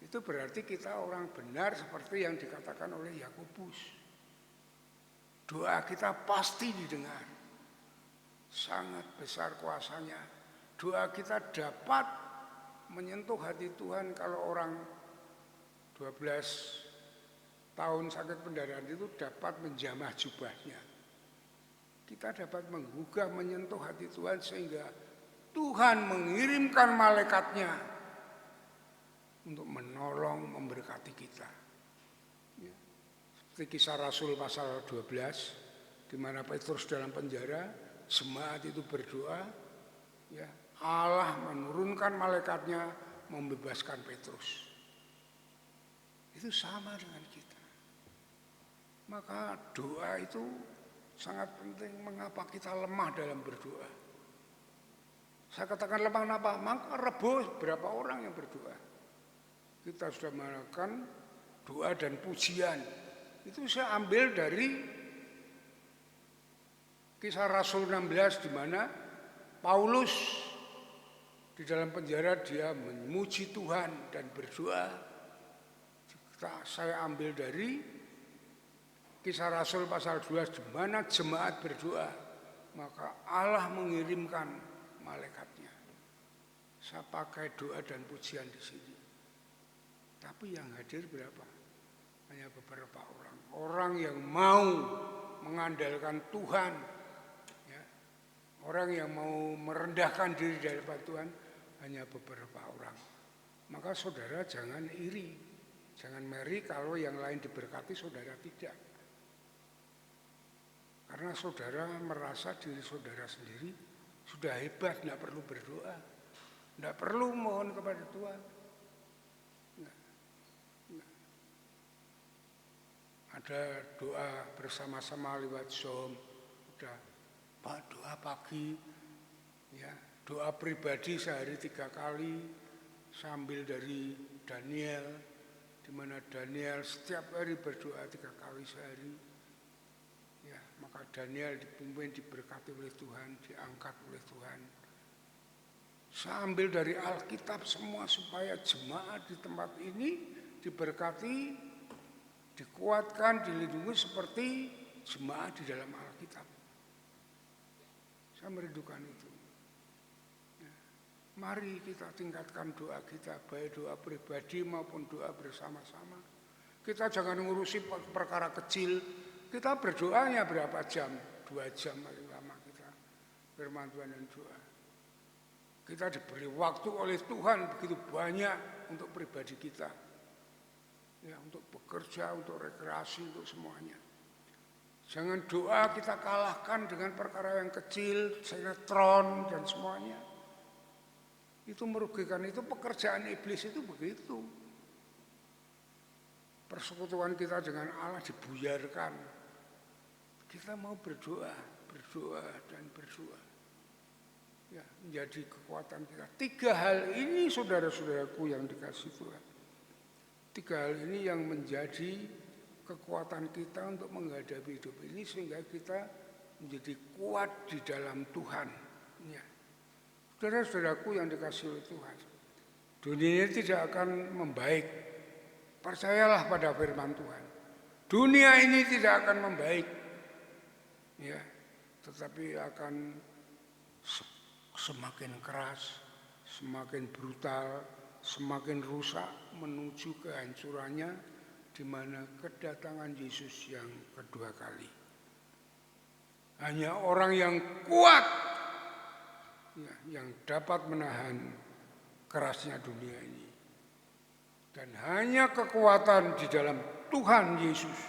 Speaker 2: Itu berarti kita orang benar seperti yang dikatakan oleh Yakobus. Doa kita pasti didengar. Sangat besar kuasanya. Doa kita dapat menyentuh hati Tuhan. Kalau orang 12 tahun sakit pendarahan itu dapat menjamah jubahnya. Kita dapat menggugah, menyentuh hati Tuhan sehingga Tuhan mengirimkan malaikatnya untuk menolong, memberkati kita. Ya. Seperti kisah Rasul pasal 12, di mana Petrus dalam penjara, jemaat itu berdoa, ya, Allah menurunkan malaikatnya membebaskan Petrus. Itu sama dengan kita. Maka doa itu sangat penting. Mengapa kita lemah dalam berdoa? Saya katakan lemah kenapa? Maka reboh berapa orang yang berdoa. Kita sudah melakukan doa dan pujian. Itu saya ambil dari kisah Rasul 16 di mana Paulus di dalam penjara dia memuji Tuhan dan berdoa. Saya ambil dari Kisah Rasul pasal 2 di mana jemaat berdoa, maka Allah mengirimkan malaikatnya. Saya pakai doa dan pujian di sini. Tapi yang hadir berapa? Hanya beberapa orang. Orang yang mau mengandalkan Tuhan, ya. Orang yang mau merendahkan diri di hadapan Tuhan hanya beberapa orang. Maka saudara jangan iri, jangan meri kalau yang lain diberkati, saudara tidak. Karena saudara merasa diri saudara sendiri sudah hebat, tidak perlu berdoa, tidak perlu mohon kepada Tuhan. Enggak. Ada doa bersama-sama lewat Zoom, udah doa pagi, ya, doa pribadi sehari 3 kali, sambil dari Daniel, di mana Daniel setiap hari berdoa 3 kali sehari. Ya, maka Daniel dipimpin, diberkati oleh Tuhan, diangkat oleh Tuhan. Sambil dari Alkitab semua supaya jemaat di tempat ini diberkati, dikuatkan, dilindungi seperti jemaat di dalam Alkitab. Saya merindukan itu. Ya. Mari kita tingkatkan doa kita, baik doa pribadi maupun doa bersama-sama. Kita jangan ngurusi perkara kecil. Kita berdoanya berapa jam? 2 jam paling lama kita firman Tuhan dan doa. Kita diberi waktu oleh Tuhan begitu banyak untuk pribadi kita. Ya, untuk bekerja, untuk rekreasi, untuk semuanya. Jangan doa kita kalahkan dengan perkara yang kecil, sinetron dan semuanya. Itu merugikan, itu pekerjaan iblis itu begitu. Persekutuan kita dengan Allah dibuyarkan. Kita mau berdoa dan berdoa. Ya, menjadi kekuatan kita. 3 hal ini saudara-saudaraku yang dikasihi Tuhan. 3 hal ini yang menjadi kekuatan kita untuk menghadapi hidup ini sehingga kita menjadi kuat di dalam Tuhan. Ya. Saudara-saudaraku yang dikasihi oleh Tuhan. Dunia ini tidak akan membaik. Percayalah pada firman Tuhan. Dunia ini tidak akan membaik. Ya, tetapi akan semakin keras, semakin brutal, semakin rusak menuju kehancurannya, di mana kedatangan Yesus yang kedua kali. Hanya orang yang kuat ya, yang dapat menahan kerasnya dunia ini. Dan hanya kekuatan di dalam Tuhan Yesus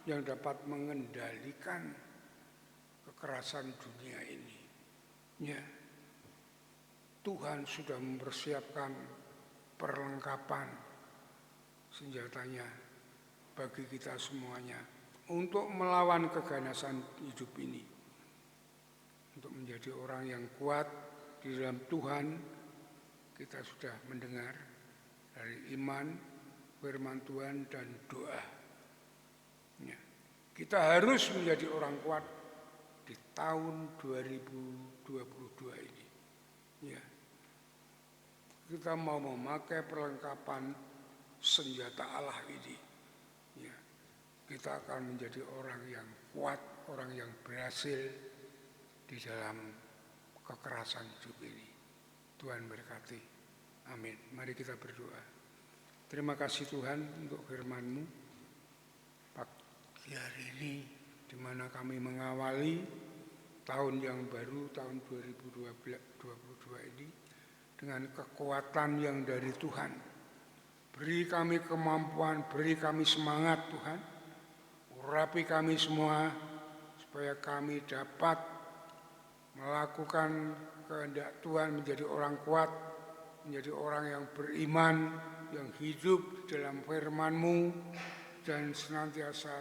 Speaker 2: yang dapat mengendalikan kekerasan dunia ini. Ya. Tuhan sudah mempersiapkan perlengkapan senjatanya bagi kita semuanya untuk melawan keganasan hidup ini. Untuk menjadi orang yang kuat di dalam Tuhan, kita sudah mendengar dari iman, firman Tuhan dan doa. Ya. Kita harus menjadi orang kuat di tahun 2022 ini. Ya. Kita mau memakai perlengkapan senjata Allah ini. Ya. Kita akan menjadi orang yang kuat, orang yang berhasil di dalam kekerasan hidup ini. Tuhan berkati. Amin. Mari kita berdoa. Terima kasih Tuhan untuk firman-Mu. Pagi hari ini di mana kami mengawali tahun yang baru, tahun 2022 ini dengan kekuatan yang dari Tuhan. Beri kami kemampuan, beri kami semangat Tuhan. Urapi kami semua supaya kami dapat melakukan kehendak Tuhan, menjadi orang kuat, menjadi orang yang beriman, yang hidup dalam firman-Mu dan senantiasa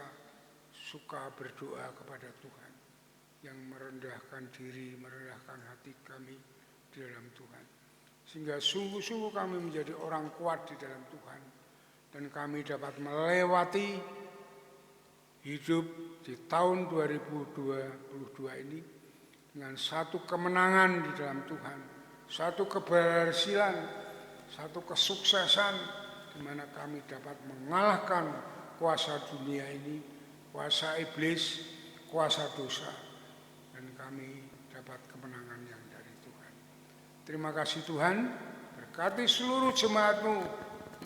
Speaker 2: suka berdoa kepada Tuhan, yang merendahkan diri, merendahkan hati kami di dalam Tuhan. Sehingga sungguh-sungguh kami menjadi orang kuat di dalam Tuhan. Dan kami dapat melewati hidup di tahun 2022 ini dengan satu kemenangan di dalam Tuhan. Satu keberhasilan, satu kesuksesan di mana kami dapat mengalahkan kuasa dunia ini, kuasa iblis, kuasa dosa. Dan kami dapat kemenangan yang dari Tuhan. Terima kasih Tuhan, berkati seluruh jemaat-Mu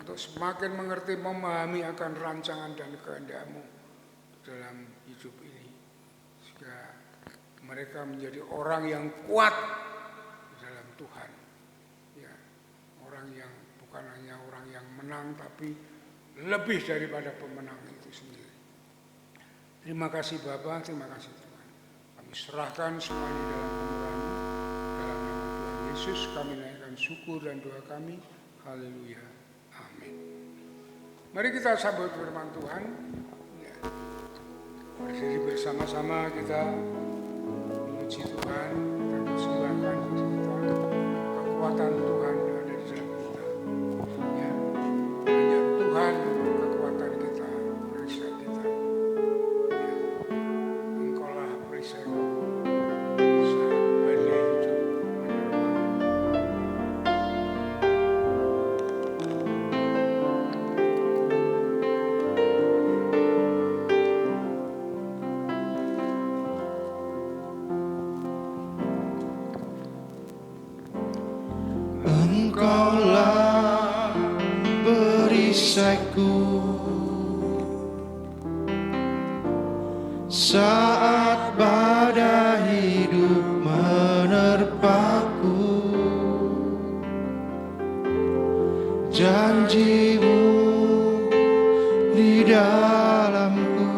Speaker 2: untuk semakin mengerti, memahami akan rancangan dan kehendak-Mu dalam hidup ini. Sehingga mereka menjadi orang yang kuat di dalam Tuhan. Ya, orang yang bukan hanya orang yang menang, tapi lebih daripada pemenang itu sendiri. Terima kasih Bapa, terima kasih Tuhan. Kami serahkan semuanya dalam kemurahan-Mu. Dalam nama Tuhan Yesus kami naikkan syukur dan doa kami. Haleluya. Amin. Mari kita sambut firman Tuhan. Ya. Berdiri bersama-sama kita memuji Tuhan dan persembahkan diri kita. Kekuatan Tuhan ada di dalam kita. Ya. Hanya Tuhan kekuatan kita, perisai kita. Ya. Engkaulah perisai saat badai hidup menerpa.
Speaker 1: Engkaulah perisaiku saat badai hidup menerpaku. Janji-Mu di dalamku,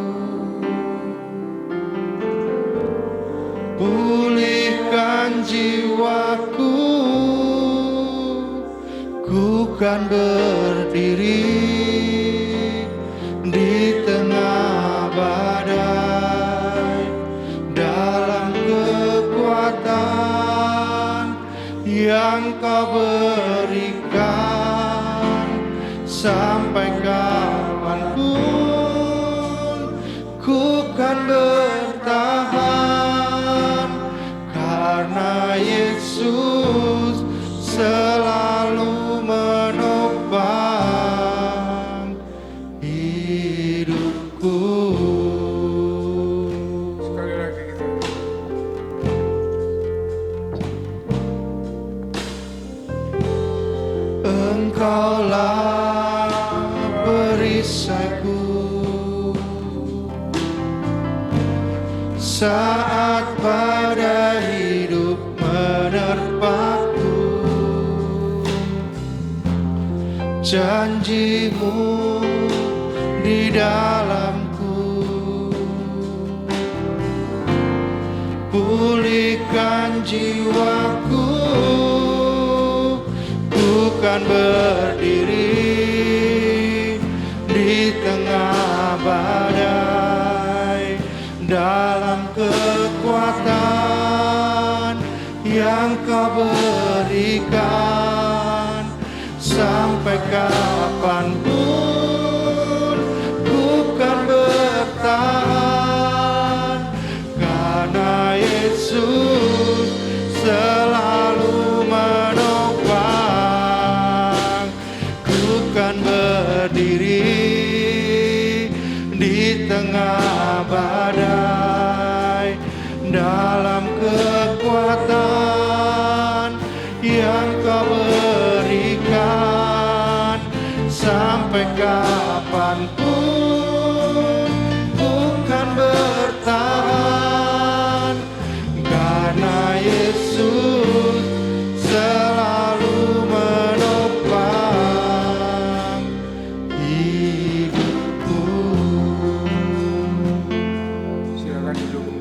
Speaker 1: pulihkan jiwaku. Ku kan berdiri di tengah badai, yang kau berikan. Sampai kapanpun ku kan bertahan, karena Yesus selalu menopang hidupku.
Speaker 2: Sekali lagi kita.
Speaker 1: Engkaulah perisaiku saat badai hidup menerpaku. Janjimu di dalamku, pulihkan jiwaku. Bukan berdiri di tengah badai, dalam kekuatan yang kau berikan. Sampai kapanpun ku kan bertahan, karena Yesus selalu menopang. Ku kan berdiri di tengah badai, dalam kekuatan yang kau berikan. Sampai kapanpun ku kan bertahan, karena Yesus selalu menopang hidupku.
Speaker 2: Silakan duduk.